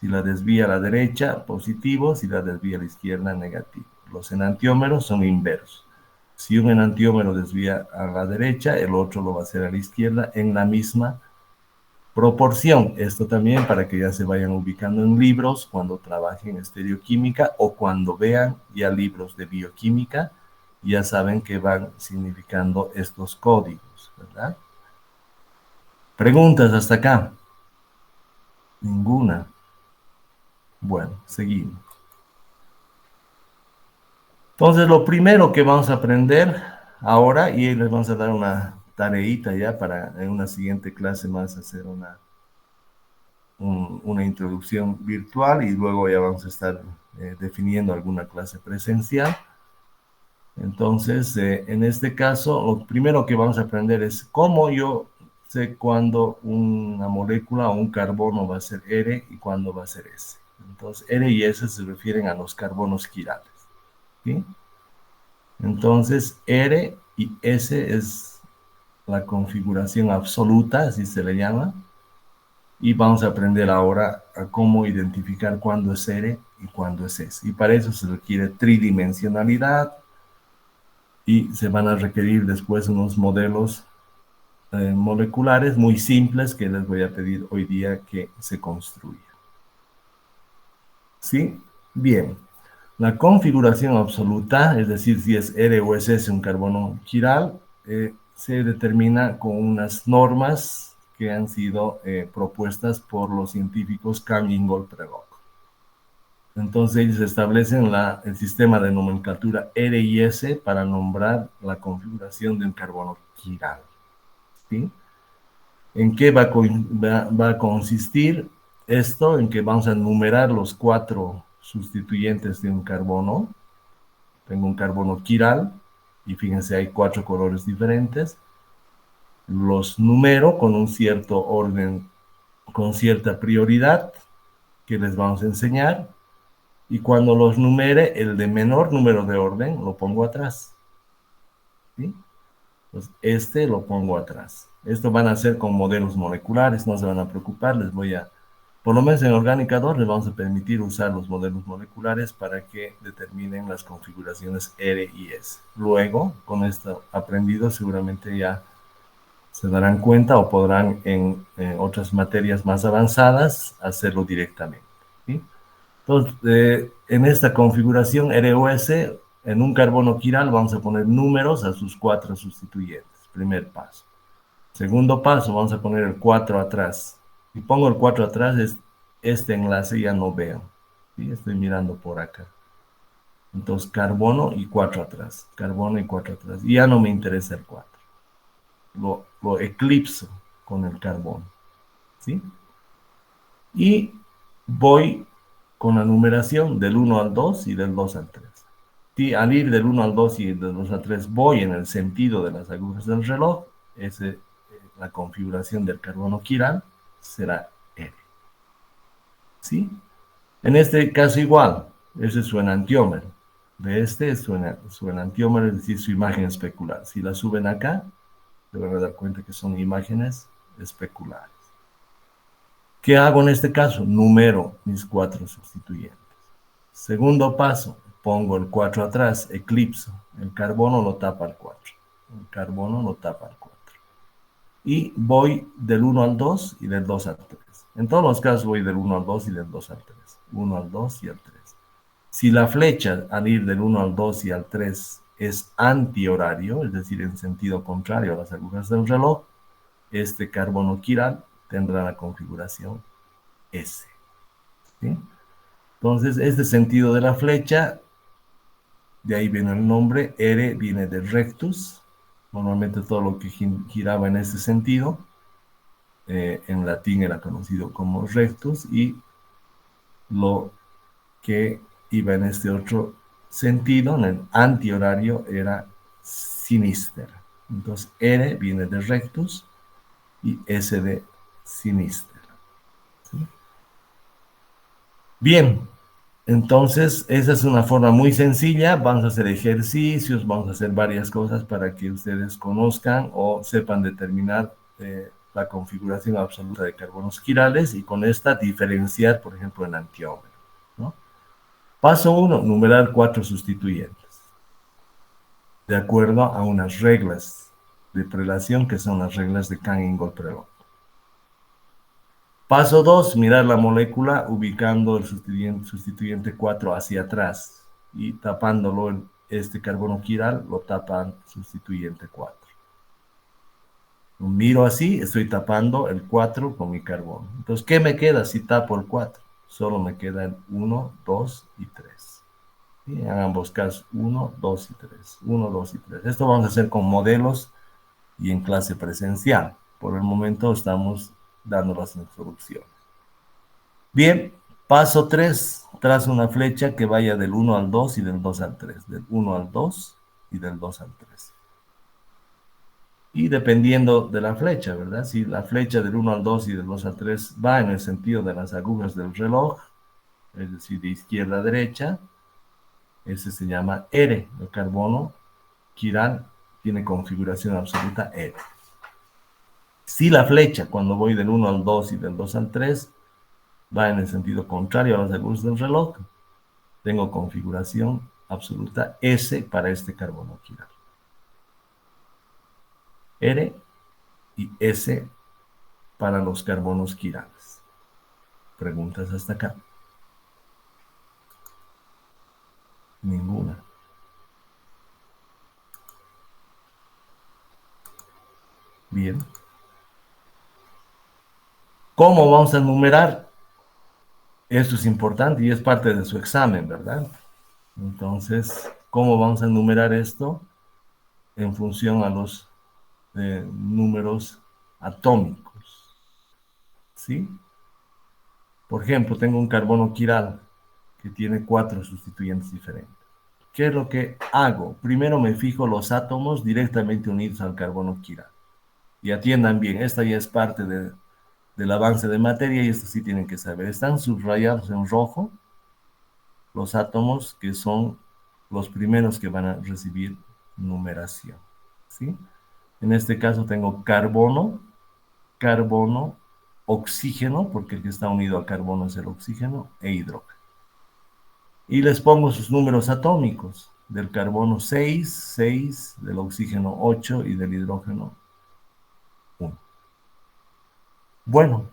Speaker 1: Si la desvía a la derecha, positivo; si la desvía a la izquierda, negativo. Los enantiómeros son inversos. Si un enantiómero desvía a la derecha, el otro lo va a hacer a la izquierda en la misma proporción. Esto también para que ya se vayan ubicando en libros cuando trabajen estereoquímica o cuando vean ya libros de bioquímica, ya saben que van significando estos códigos, ¿verdad? ¿Preguntas hasta acá? Ninguna. Bueno, seguimos. Entonces, lo primero que vamos a aprender ahora, y les vamos a dar una tareita ya para en una siguiente clase más hacer una introducción virtual y luego ya vamos a estar definiendo alguna clase presencial. Entonces, en este caso, lo primero que vamos a aprender es cómo yo sé cuándo una molécula o un carbono va a ser R y cuándo va a ser S. Entonces, R y S se refieren a los carbonos quirales. ¿Sí? Entonces, R y S es la configuración absoluta, así se le llama. Y vamos a aprender ahora a cómo identificar cuándo es R y cuándo es S. Y para eso se requiere tridimensionalidad y se van a requerir después unos modelos moleculares muy simples que les voy a pedir hoy día que se construyan. ¿Sí? Bien. La configuración absoluta, es decir, si es R o es S un carbono chiral, se determina con unas normas que han sido propuestas por los científicos Carl Ingold Prelog. Entonces ellos establecen el sistema de nomenclatura R y S para nombrar la configuración de un carbono chiral. ¿Sí? ¿En qué va a consistir esto? En que vamos a numerar los 4 sustituyentes de un carbono. Tengo un carbono quiral y fíjense, hay 4 colores diferentes. Los numero con un cierto orden, con cierta prioridad que les vamos a enseñar. Y cuando los numere, el de menor número de orden lo pongo atrás. ¿Sí? Pues este lo pongo atrás. Esto van a ser con modelos moleculares, no se van a preocupar, les voy a, por lo menos en Orgánica 2 les vamos a permitir usar los modelos moleculares para que determinen las configuraciones R y S. Luego, con esto aprendido, seguramente ya se darán cuenta o podrán en otras materias más avanzadas hacerlo directamente. ¿Sí? Entonces, en esta configuración ROS, en un carbono quiral vamos a poner números a sus 4 sustituyentes. Primer paso. Segundo paso, vamos a poner el 4 atrás. Si pongo el 4 atrás, este enlace ya no veo. ¿Sí? Estoy mirando por acá. Entonces, carbono y 4 atrás. Carbono y 4 atrás. Y ya no me interesa el 4. Lo eclipso con el carbono. ¿Sí? Y voy con la numeración del 1 al 2 y del 2 al 3. Si al ir del 1 al 2 y del 2 al 3 voy en el sentido de las agujas del reloj, la configuración del carbono quiral será R. ¿Sí? En este caso igual, ese es su enantiómero. De este es su enantiómero, es decir, su imagen especular. Si la suben acá, se van a dar cuenta que son imágenes especulares. ¿Qué hago en este caso? Numero mis 4 sustituyentes. Segundo paso, pongo el 4 atrás, eclipso. El carbono lo tapa el 4. El carbono lo tapa el 4. Y voy del 1 al 2 y del 2 al 3. En todos los casos voy del 1 al 2 y del 2 al 3. 1 al 2 y al 3. Si la flecha al ir del 1 al 2 y al 3 es antihorario, es decir, en sentido contrario a las agujas del reloj, este carbono quiral tendrá la configuración S. ¿Sí? Entonces, este sentido de la flecha, de ahí viene el nombre, R viene de rectus, normalmente todo lo que giraba en este sentido, en latín era conocido como rectus, y lo que iba en este otro sentido, en el antihorario, era sinister. Entonces, R viene de rectus y S de sinister. ¿Sí? Bien, entonces esa es una forma muy sencilla. Vamos a hacer ejercicios, vamos a hacer varias cosas para que ustedes conozcan o sepan determinar la configuración absoluta de carbonos quirales y con esta diferenciar, por ejemplo, el antiómero, ¿no? Paso 1, numerar 4 sustituyentes, de acuerdo a unas reglas de prelación que son las reglas de Canning-Gold-Prelong. Paso 2, mirar la molécula ubicando el sustituyente 4 hacia atrás y tapándolo, este carbono quiral lo tapan sustituyente 4. Lo miro así, estoy tapando el 4 con mi carbono. Entonces, ¿qué me queda si tapo el 4? Solo me quedan 1, 2 y 3. ¿Sí? En ambos casos, 1, 2 y 3. 1, 2 y 3. Esto vamos a hacer con modelos y en clase presencial. Por el momento estamos dando las introducciones. Bien, paso 3. Trazo una flecha que vaya del 1 al 2 y del 2 al 3. Del 1 al 2 y del 2 al 3. Y dependiendo de la flecha, ¿verdad? Si la flecha del 1 al 2 y del 2 al 3 va en el sentido de las agujas del reloj, es decir, de izquierda a derecha, ese se llama R. El carbono quiral tiene configuración absoluta R. Si la flecha, cuando voy del 1 al 2 y del 2 al 3, va en el sentido contrario a las agujas del reloj, tengo configuración absoluta S para este carbono quiral. R y S para los carbonos quirales. ¿Preguntas hasta acá? Ninguna. Bien. ¿Cómo vamos a numerar? Esto es importante y es parte de su examen, ¿verdad? Entonces, ¿cómo vamos a numerar esto? En función a los números atómicos. ¿Sí? Por ejemplo, tengo un carbono quiral que tiene 4 sustituyentes diferentes. ¿Qué es lo que hago? Primero me fijo los átomos directamente unidos al carbono quiral. Y atiendan bien, esta ya es parte del avance de materia y esto sí tienen que saber. Están subrayados en rojo los átomos que son los primeros que van a recibir numeración. ¿Sí? En este caso tengo carbono, carbono, oxígeno, porque el que está unido al carbono es el oxígeno, e hidrógeno. Y les pongo sus números atómicos, del carbono 6, 6, del oxígeno 8 y del hidrógeno 1. Bueno,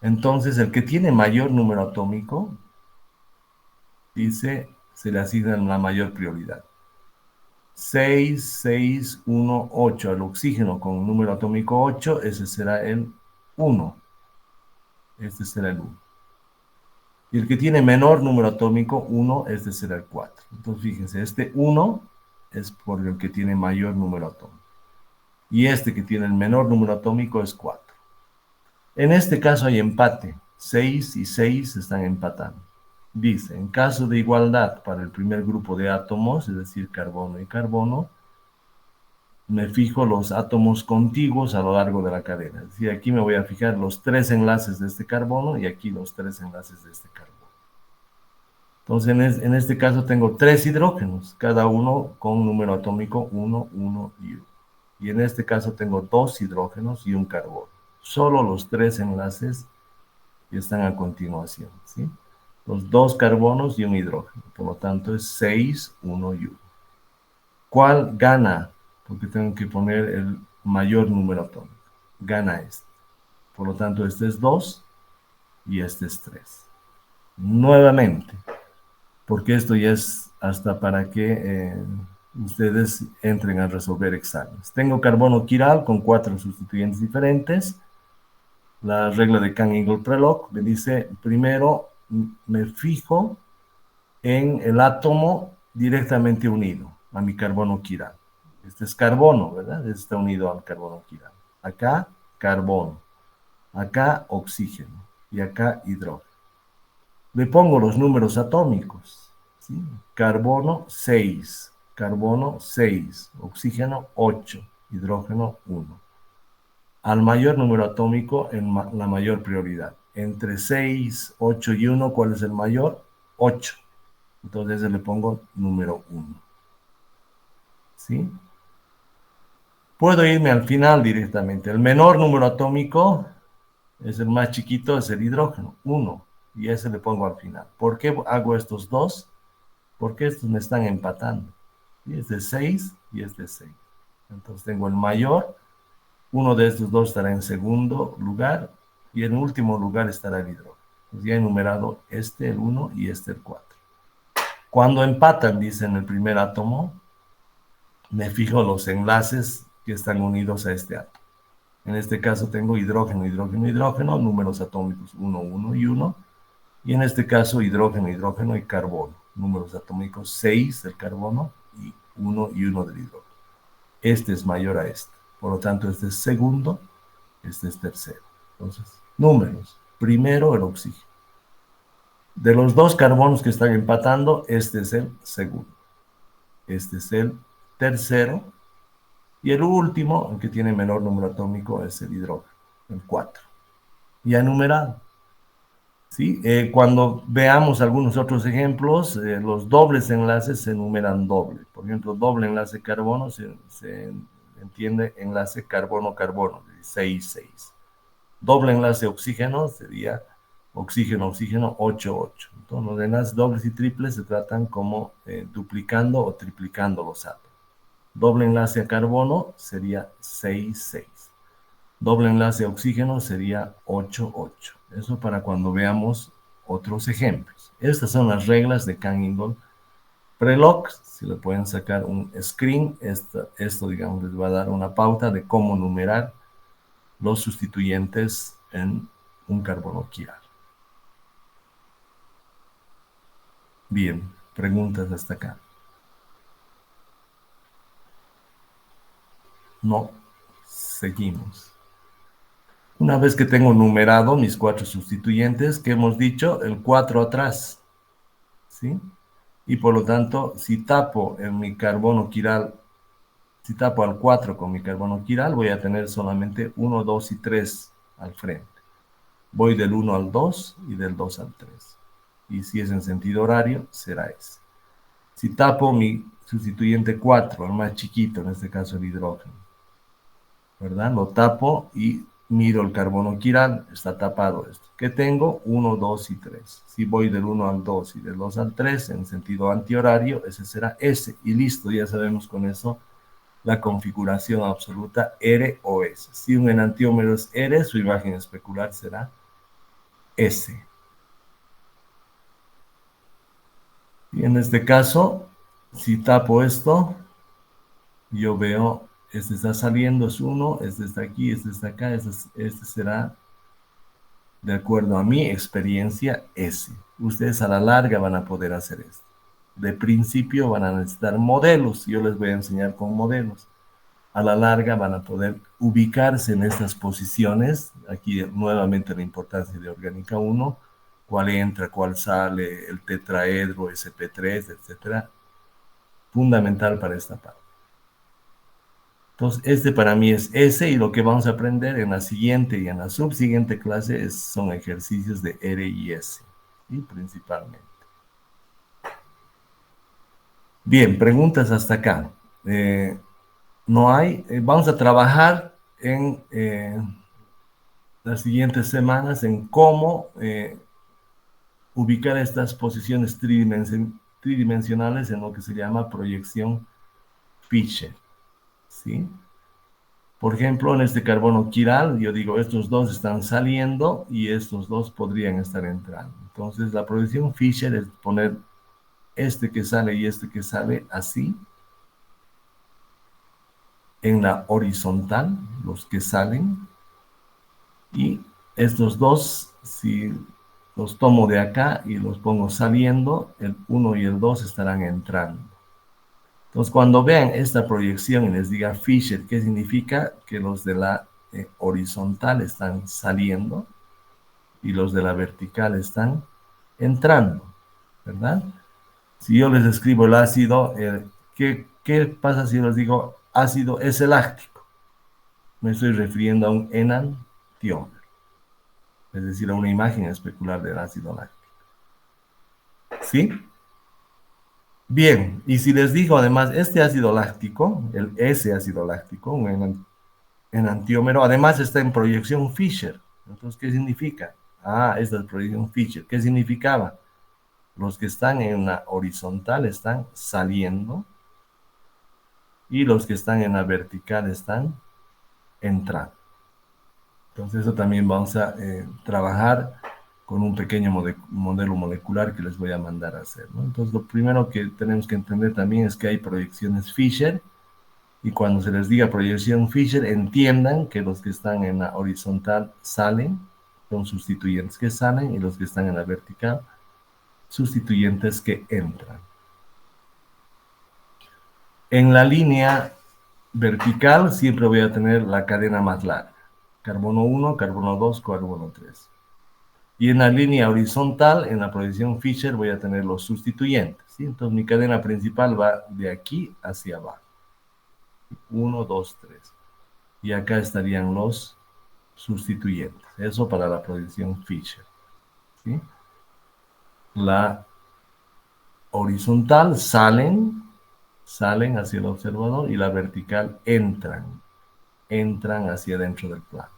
Speaker 1: entonces el que tiene mayor número atómico, dice, se le asigna la mayor prioridad. 6, 6, 1, 8 al oxígeno con un número atómico 8, ese será el 1. Este será el 1. Y el que tiene menor número atómico, 1, este será el 4. Entonces, fíjense, este 1 es por el que tiene mayor número atómico. Y este que tiene el menor número atómico es 4. En este caso hay empate. 6 y 6 están empatando. dice, en caso de igualdad para el primer grupo de átomos, es decir, carbono y carbono, me fijo los átomos contiguos a lo largo de la cadena. Es decir, aquí me voy a fijar los 3 enlaces de este carbono y aquí los 3 enlaces de este carbono. Entonces, en este caso tengo 3 hidrógenos, cada uno con número atómico 1, 1 y 1. Y en este caso tengo 2 hidrógenos y un carbono. Solo los 3 enlaces que están a continuación, ¿sí? Los 2 carbonos y un hidrógeno. Por lo tanto, es 6, 1 y 1. ¿Cuál gana? Porque tengo que poner el mayor número atómico. Gana este. Por lo tanto, este es 2 y este es 3. Nuevamente, porque esto ya es hasta para que ustedes entren a resolver exámenes. Tengo carbono quiral con 4 sustituyentes diferentes. La regla de Canning-Prelog me dice, primero me fijo en el átomo directamente unido a mi carbono quiral. Este es carbono, ¿verdad? Este está unido al carbono quiral. Acá, carbono. Acá, oxígeno. Y acá, hidrógeno. Le pongo los números atómicos, ¿sí? Carbono 6, carbono 6, oxígeno 8, hidrógeno 1. Al mayor número atómico en la mayor prioridad. Entre 6, 8 y 1, ¿cuál es el mayor? 8. Entonces le pongo número 1. ¿Sí? Puedo irme al final directamente. El menor número atómico es el más chiquito, es el hidrógeno, 1. Y ese le pongo al final. ¿Por qué hago estos dos? Porque estos me están empatando. Y este es 6 y este es 6. Entonces tengo el mayor, uno de estos dos estará en segundo lugar y en último lugar estará el hidrógeno. Entonces ya he numerado este, el 1 y este, el 4. Cuando empatan, dice en el primer átomo, me fijo los enlaces que están unidos a este átomo. En este caso tengo hidrógeno, hidrógeno, hidrógeno, números atómicos 1, 1 y 1. Y en este caso hidrógeno, hidrógeno y carbono. Números atómicos 6 del carbono y 1 y 1 del hidrógeno. Este es mayor a este. Por lo tanto, este es segundo, este es tercero. Entonces, números. Primero el oxígeno. De los dos carbonos que están empatando, este es el segundo. Este es el tercero. Y el último, el que tiene menor número atómico, es el hidrógeno, el 4. Ya numerado. ¿Sí? Cuando veamos algunos otros ejemplos, los dobles enlaces se enumeran doble. Por ejemplo, doble enlace carbono se entiende enlace carbono-carbono, 6, 6. Doble enlace oxígeno sería oxígeno, oxígeno, 8, 8. Entonces, los enlaces dobles y triples se tratan como duplicando o triplicando los átomos. Doble enlace a carbono sería 6, 6. Doble enlace a oxígeno sería 8, 8. Eso para cuando veamos otros ejemplos. Estas son las reglas de Canning-Prelog. Si le pueden sacar un screen, esto digamos les va a dar una pauta de cómo numerar los sustituyentes en un carbono quiral. Bien, preguntas hasta acá. No, seguimos. Una vez que tengo numerado mis 4 sustituyentes, que hemos dicho, el 4 atrás, ¿sí? Y por lo tanto, si tapo en mi carbono quiral, si tapo al 4 con mi carbono quiral, voy a tener solamente 1, 2 y 3 al frente. Voy del 1 al 2 y del 2 al 3. Y si es en sentido horario, será ese. Si tapo mi sustituyente 4, el más chiquito, en este caso el hidrógeno, ¿verdad? Lo tapo y miro el carbono quiral, está tapado esto. ¿Qué tengo? 1, 2 y 3. Si voy del 1 al 2 y del 2 al 3 en sentido antihorario, ese será S. Y listo, ya sabemos con eso la configuración absoluta R o S. Si un enantiómero es R, su imagen especular será S. Y en este caso, si tapo esto, yo veo, este está saliendo, es 1, este está aquí, este está acá, este será, de acuerdo a mi experiencia, S. Ustedes a la larga van a poder hacer esto. De principio van a necesitar modelos, yo les voy a enseñar con modelos. A la larga van a poder ubicarse en estas posiciones. Aquí nuevamente la importancia de Orgánica 1. cuál entra, cuál sale, el tetraedro, SP3, etcétera. Fundamental para esta parte. Entonces, este para mí es S, y lo que vamos a aprender en la siguiente y en la subsiguiente clase son ejercicios de R y S, ¿sí? Principalmente. Bien, preguntas hasta acá. No hay. Vamos a trabajar en las siguientes semanas en cómo ubicar estas posiciones tridimensionales en lo que se llama proyección Fisher, ¿sí? Por ejemplo, en este carbono quiral, yo digo, estos dos están saliendo y estos dos podrían estar entrando. Entonces, la proyección Fisher es poner este que sale y este que sale así, en la horizontal, los que salen, y estos dos, si los tomo de acá y los pongo saliendo, el 1 y el 2 estarán entrando. Entonces, cuando vean esta proyección y les diga Fisher, ¿qué significa? Que los de la horizontal están saliendo y los de la vertical están entrando, ¿verdad? Si yo les escribo el ácido, ¿qué pasa si les digo ácido es láctico? Me estoy refiriendo a un enantiómero, es decir, a una imagen especular del ácido láctico. ¿Sí? Bien, y si les digo además este ácido láctico, el S ácido láctico, un enantiómero, además está en proyección Fisher. Entonces, ¿qué significa? Esta es proyección Fisher. ¿Qué significaba? Los que están en la horizontal están saliendo y los que están en la vertical están entrando. Entonces, eso también vamos a trabajar con un pequeño modelo molecular que les voy a mandar a hacer, ¿no? Entonces, lo primero que tenemos que entender también es que hay proyecciones Fisher, y cuando se les diga proyección Fisher, entiendan que los que están en la horizontal salen, son sustituyentes que salen, y los que están en la vertical, sustituyentes que entran. En la línea vertical siempre voy a tener la cadena más larga. Carbono 1, carbono 2, carbono 3. Y en la línea horizontal, en la proyección Fisher, voy a tener los sustituyentes, ¿sí? Entonces mi cadena principal va de aquí hacia abajo. 1, 2, 3. Y acá estarían los sustituyentes. Eso para la proyección Fisher, ¿sí? La horizontal salen hacia el observador, y la vertical entran hacia dentro del plano.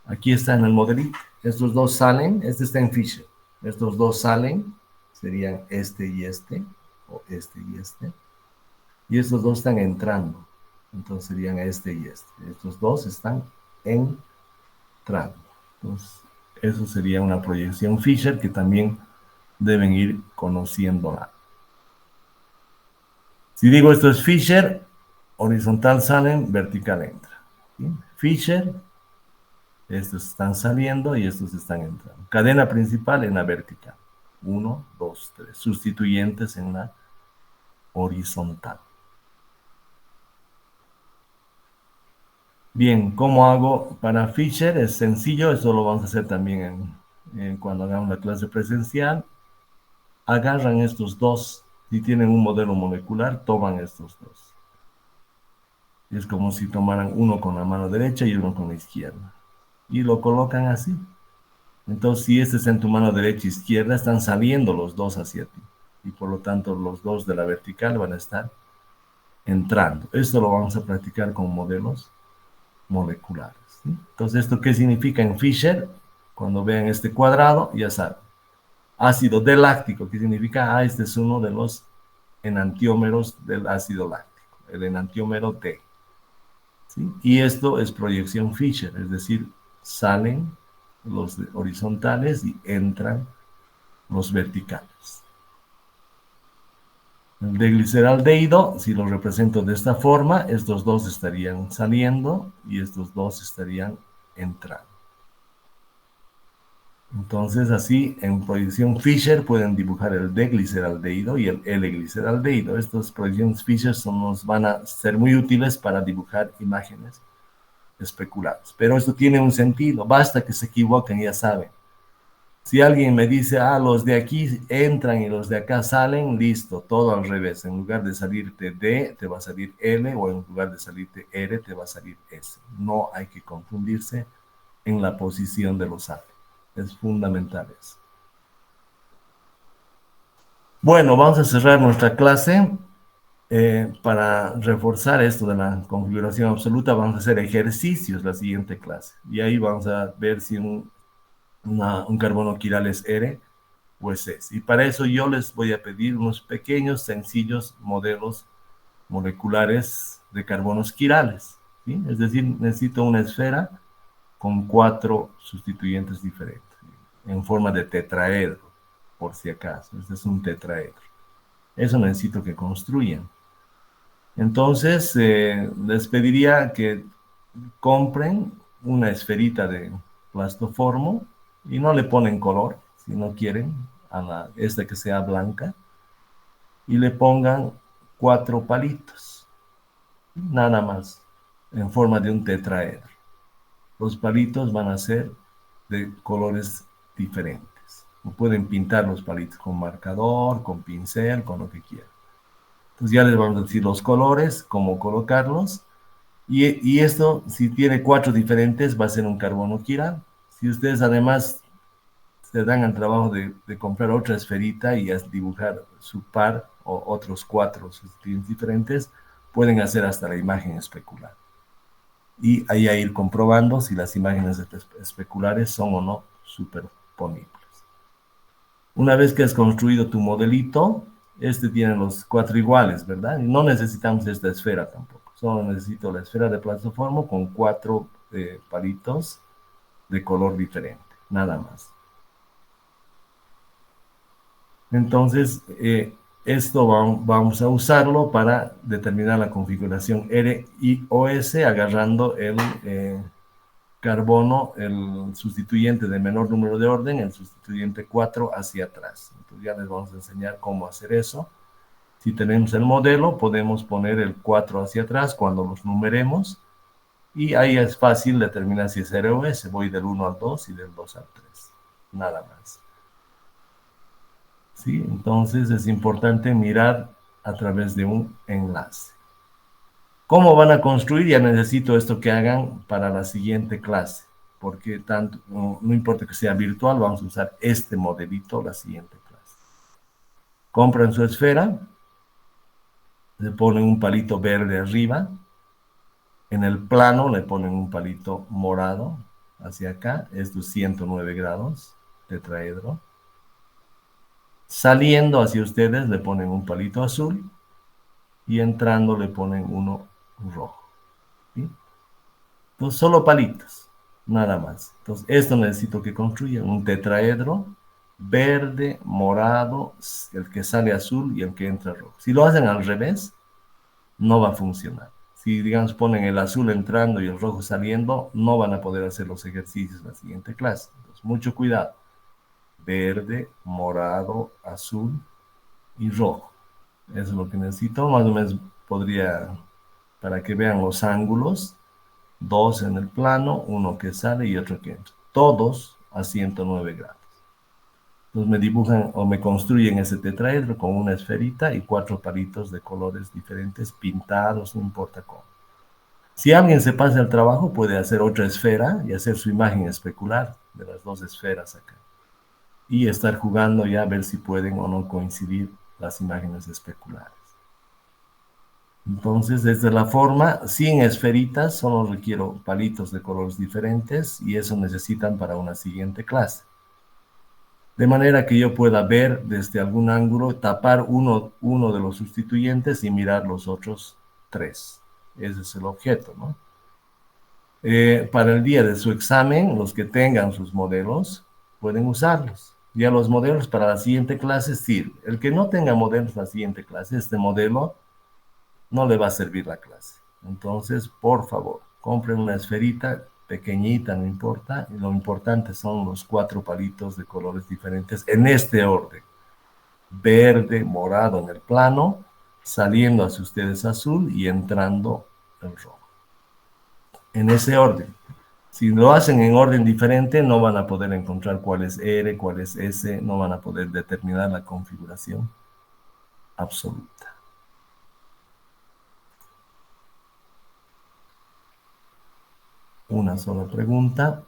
Speaker 1: Aquí está en el modelito. Estos dos salen, este está en Fisher. Estos dos salen, serían este y este, o este y este. Y estos dos están entrando, entonces serían este y este. Estos dos están entrando. Entonces, eso sería una proyección Fisher que también deben ir conociéndola. Si digo esto es Fisher, horizontal salen, vertical entra. ¿Sí? Fisher, estos están saliendo y estos están entrando. Cadena principal en la vertical. 1, 2, 3. Sustituyentes en la horizontal. Bien, ¿cómo hago para Fisher? Es sencillo, eso lo vamos a hacer también cuando hagamos la clase presencial. Agarran estos dos, si tienen un modelo molecular, toman estos dos. Es como si tomaran uno con la mano derecha y uno con la izquierda. Y lo colocan así. Entonces, si este está en tu mano derecha e izquierda, están saliendo los dos hacia ti. Y por lo tanto, los dos de la vertical van a estar entrando. Esto lo vamos a practicar con modelos moleculares, ¿sí? Entonces, ¿esto qué significa en Fisher? Cuando vean este cuadrado, ya saben. Ácido láctico, ¿qué significa? Este es uno de los enantiómeros del ácido láctico, el enantiómero D, ¿sí? Y esto es proyección Fisher, es decir, salen los horizontales y entran los verticales. El D-gliceraldehído, si lo represento de esta forma, estos dos estarían saliendo y estos dos estarían entrando. Entonces, así, en proyección Fisher pueden dibujar el D-gliceraldehído y el L-gliceraldehído. Estas proyecciones Fisher nos van a ser muy útiles para dibujar imágenes especulares. Pero esto tiene un sentido. Basta que se equivoquen, ya saben. Si alguien me dice, los de aquí entran y los de acá salen, listo, todo al revés. En lugar de salirte D, te va a salir L, o en lugar de salirte R, te va a salir S. No hay que confundirse en la posición de los átomos. Es fundamental eso. Bueno, vamos a cerrar nuestra clase. Para reforzar esto de la configuración absoluta, vamos a hacer ejercicios la siguiente clase. Y ahí vamos a ver si un carbono quiral es R o es S. Y para eso yo les voy a pedir unos pequeños, sencillos modelos moleculares de carbonos quirales, ¿sí? Es decir, necesito una esfera con 4 sustituyentes diferentes, en forma de tetraedro, por si acaso. Este es un tetraedro. Eso necesito que construyan. Entonces, les pediría que compren una esferita de plastoformo y no le ponen color, si no quieren, esta que sea blanca, y le pongan 4 palitos, nada más, en forma de un tetraedro. Los palitos van a ser de colores diferentes. O pueden pintar los palitos con marcador, con pincel, con lo que quieran. Entonces ya les vamos a decir los colores, cómo colocarlos. Y esto, si tiene 4 diferentes, va a ser un carbono quiral. Si ustedes además se dan el trabajo de comprar otra esferita y dibujar su par o otros 4 sustituyentes diferentes, pueden hacer hasta la imagen especular. Y ahí a ir comprobando si las imágenes especulares son o no superponibles. Una vez que has construido tu modelito, este tiene los 4 iguales, ¿verdad? Y no necesitamos esta esfera tampoco. Solo necesito la esfera de plastoformo con 4 palitos de color diferente, nada más. Entonces, esto vamos a usarlo para determinar la configuración R y OS, agarrando el carbono, el sustituyente de menor número de orden, el sustituyente 4 hacia atrás. Entonces ya les vamos a enseñar cómo hacer eso. Si tenemos el modelo, podemos poner el 4 hacia atrás cuando los numeremos, y ahí es fácil determinar si es R o S. Voy del 1 al 2 y del 2 al 3. Nada más. ¿Sí? Entonces es importante mirar a través de un enlace. ¿Cómo van a construir? Ya necesito esto que hagan para la siguiente clase, porque tanto, no importa que sea virtual, vamos a usar este modelito la siguiente clase. Compran su esfera, le ponen un palito verde arriba, en el plano le ponen un palito morado hacia acá, esto es 109 grados, tetraedro. Saliendo hacia ustedes le ponen un palito azul y entrando le ponen uno rojo. ¿Sí? Entonces, solo palitos, nada más. Entonces, esto necesito que construyan un tetraedro verde, morado, el que sale azul y el que entra rojo. Si lo hacen al revés, no va a funcionar. Si, digamos, ponen el azul entrando y el rojo saliendo, no van a poder hacer los ejercicios en la siguiente clase. Entonces, mucho cuidado. Verde, morado, azul y rojo. Eso es lo que necesito. Más o menos podría, para que vean los ángulos, 2 en el plano, uno que sale y otro que entra. Todos a 109 grados. Entonces me dibujan o me construyen ese tetraedro con una esferita y 4 palitos de colores diferentes pintados, no importa cómo. Si alguien se pasa el trabajo, puede hacer otra esfera y hacer su imagen especular de las 2 esferas acá. Y estar jugando ya a ver si pueden o no coincidir las imágenes especulares. Entonces, desde la forma, sin esferitas, solo requiero palitos de colores diferentes y eso necesitan para una siguiente clase. De manera que yo pueda ver desde algún ángulo, tapar uno de los sustituyentes y mirar los otros 3. Ese es el objeto, ¿no? Para el día de su examen, los que tengan sus modelos pueden usarlos. Ya los modelos para la siguiente clase sirven. El que no tenga modelos para la siguiente clase, este modelo no le va a servir la clase. Entonces, por favor, compren una esferita pequeñita, no importa. Y lo importante son los 4 palitos de colores diferentes en este orden. Verde, morado en el plano, saliendo hacia ustedes azul y entrando el rojo. En ese orden. Si lo hacen en orden diferente, no van a poder encontrar cuál es R, cuál es S, no van a poder determinar la configuración absoluta. Una sola pregunta.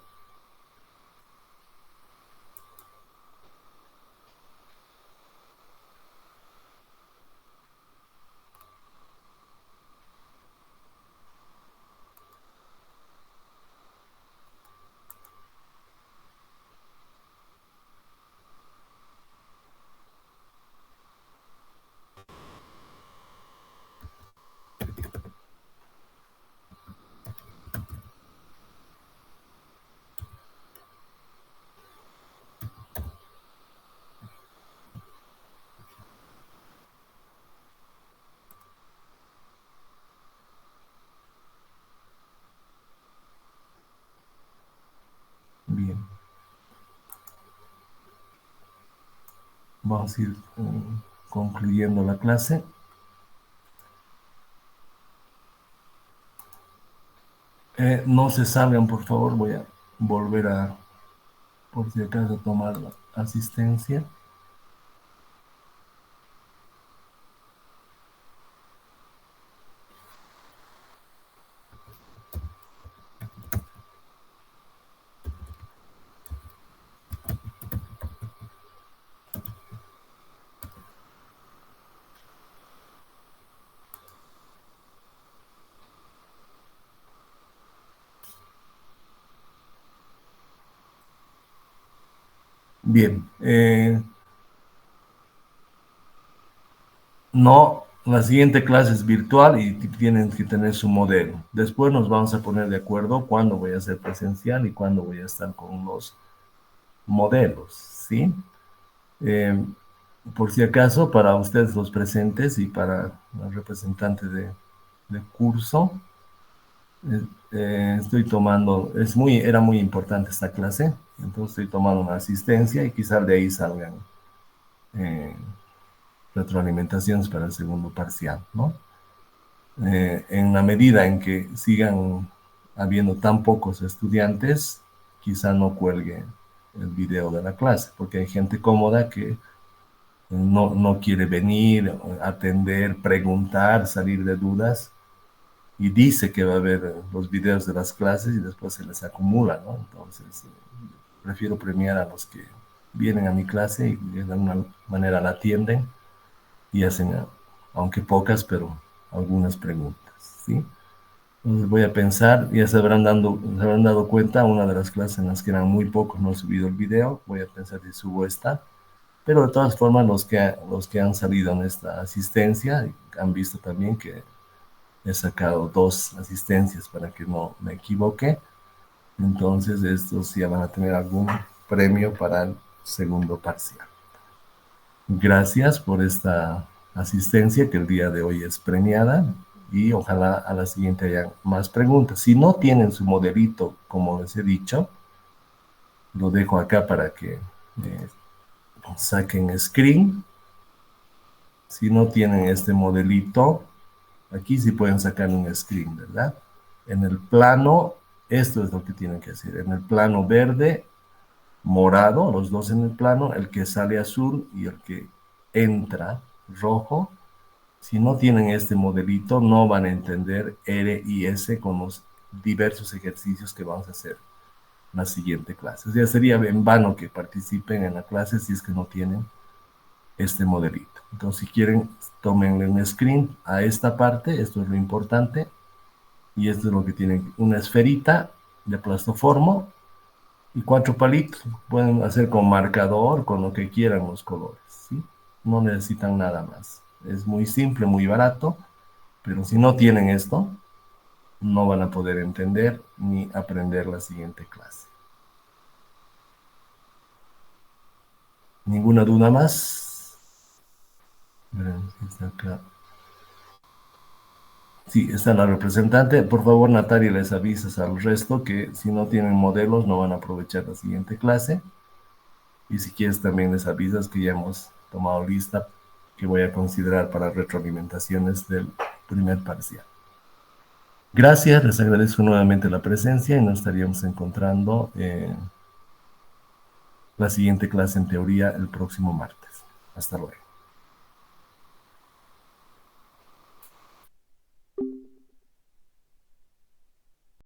Speaker 1: Bien. Vamos a ir concluyendo la clase. No se salgan, por favor. Voy a volver a, por si acaso, tomar la asistencia. Bien. No, la siguiente clase es virtual y tienen que tener su modelo. Después nos vamos a poner de acuerdo cuándo voy a ser presencial y cuándo voy a estar con los modelos, ¿sí? Eh, por si acaso, para ustedes los presentes y para los representantes de curso, estoy tomando, era muy importante esta clase, entonces estoy tomando una asistencia y quizás de ahí salgan eh, retroalimentaciones para el segundo parcial, ¿no? En la medida en que sigan habiendo tan pocos estudiantes, quizá no cuelgue el video de la clase, porque hay gente cómoda que no quiere venir, atender, preguntar, salir de dudas, y dice que va a ver los videos de las clases y después se les acumula, ¿no? Entonces, prefiero premiar a los que vienen a mi clase y de alguna manera la atienden y hacen, aunque pocas, pero algunas preguntas, ¿sí? Entonces voy a pensar, ya se habrán dado cuenta, una de las clases en las que eran muy pocos no he subido el video, voy a pensar si subo esta, pero de todas formas los que han salido en esta asistencia han visto también que he sacado 2 asistencias para que no me equivoque, entonces estos ya van a tener algún premio para el segundo parcial. Gracias por esta asistencia que el día de hoy es premiada y ojalá a la siguiente haya más preguntas. Si no tienen su modelito, como les he dicho, lo dejo acá para que saquen screen. Si no tienen este modelito, aquí sí pueden sacar un screen, ¿verdad? En el plano, esto es lo que tienen que hacer. En el plano verde, morado, los dos en el plano, el que sale azul y el que entra rojo. Si no tienen este modelito, no van a entender R y S con los diversos ejercicios que vamos a hacer en la siguiente clase. O sea, sería en vano que participen en la clase si es que no tienen este modelito. Entonces, si quieren, tómenle un screen a esta parte, esto es lo importante, y esto es lo que tienen, una esferita de plastoformo y 4 palitos. Pueden hacer con marcador, con lo que quieran los colores, ¿sí? No necesitan nada más. Es muy simple, muy barato, pero si no tienen esto, no van a poder entender ni aprender la siguiente clase. ¿Ninguna duda más? Está acá. Sí, está la representante. Por favor, Natalia, les avisas al resto que si no tienen modelos no van a aprovechar la siguiente clase. Y si quieres también les avisas que ya hemos tomado lista que voy a considerar para retroalimentaciones del primer parcial. Gracias, les agradezco nuevamente la presencia y nos estaríamos encontrando la siguiente clase en teoría el próximo martes. Hasta luego.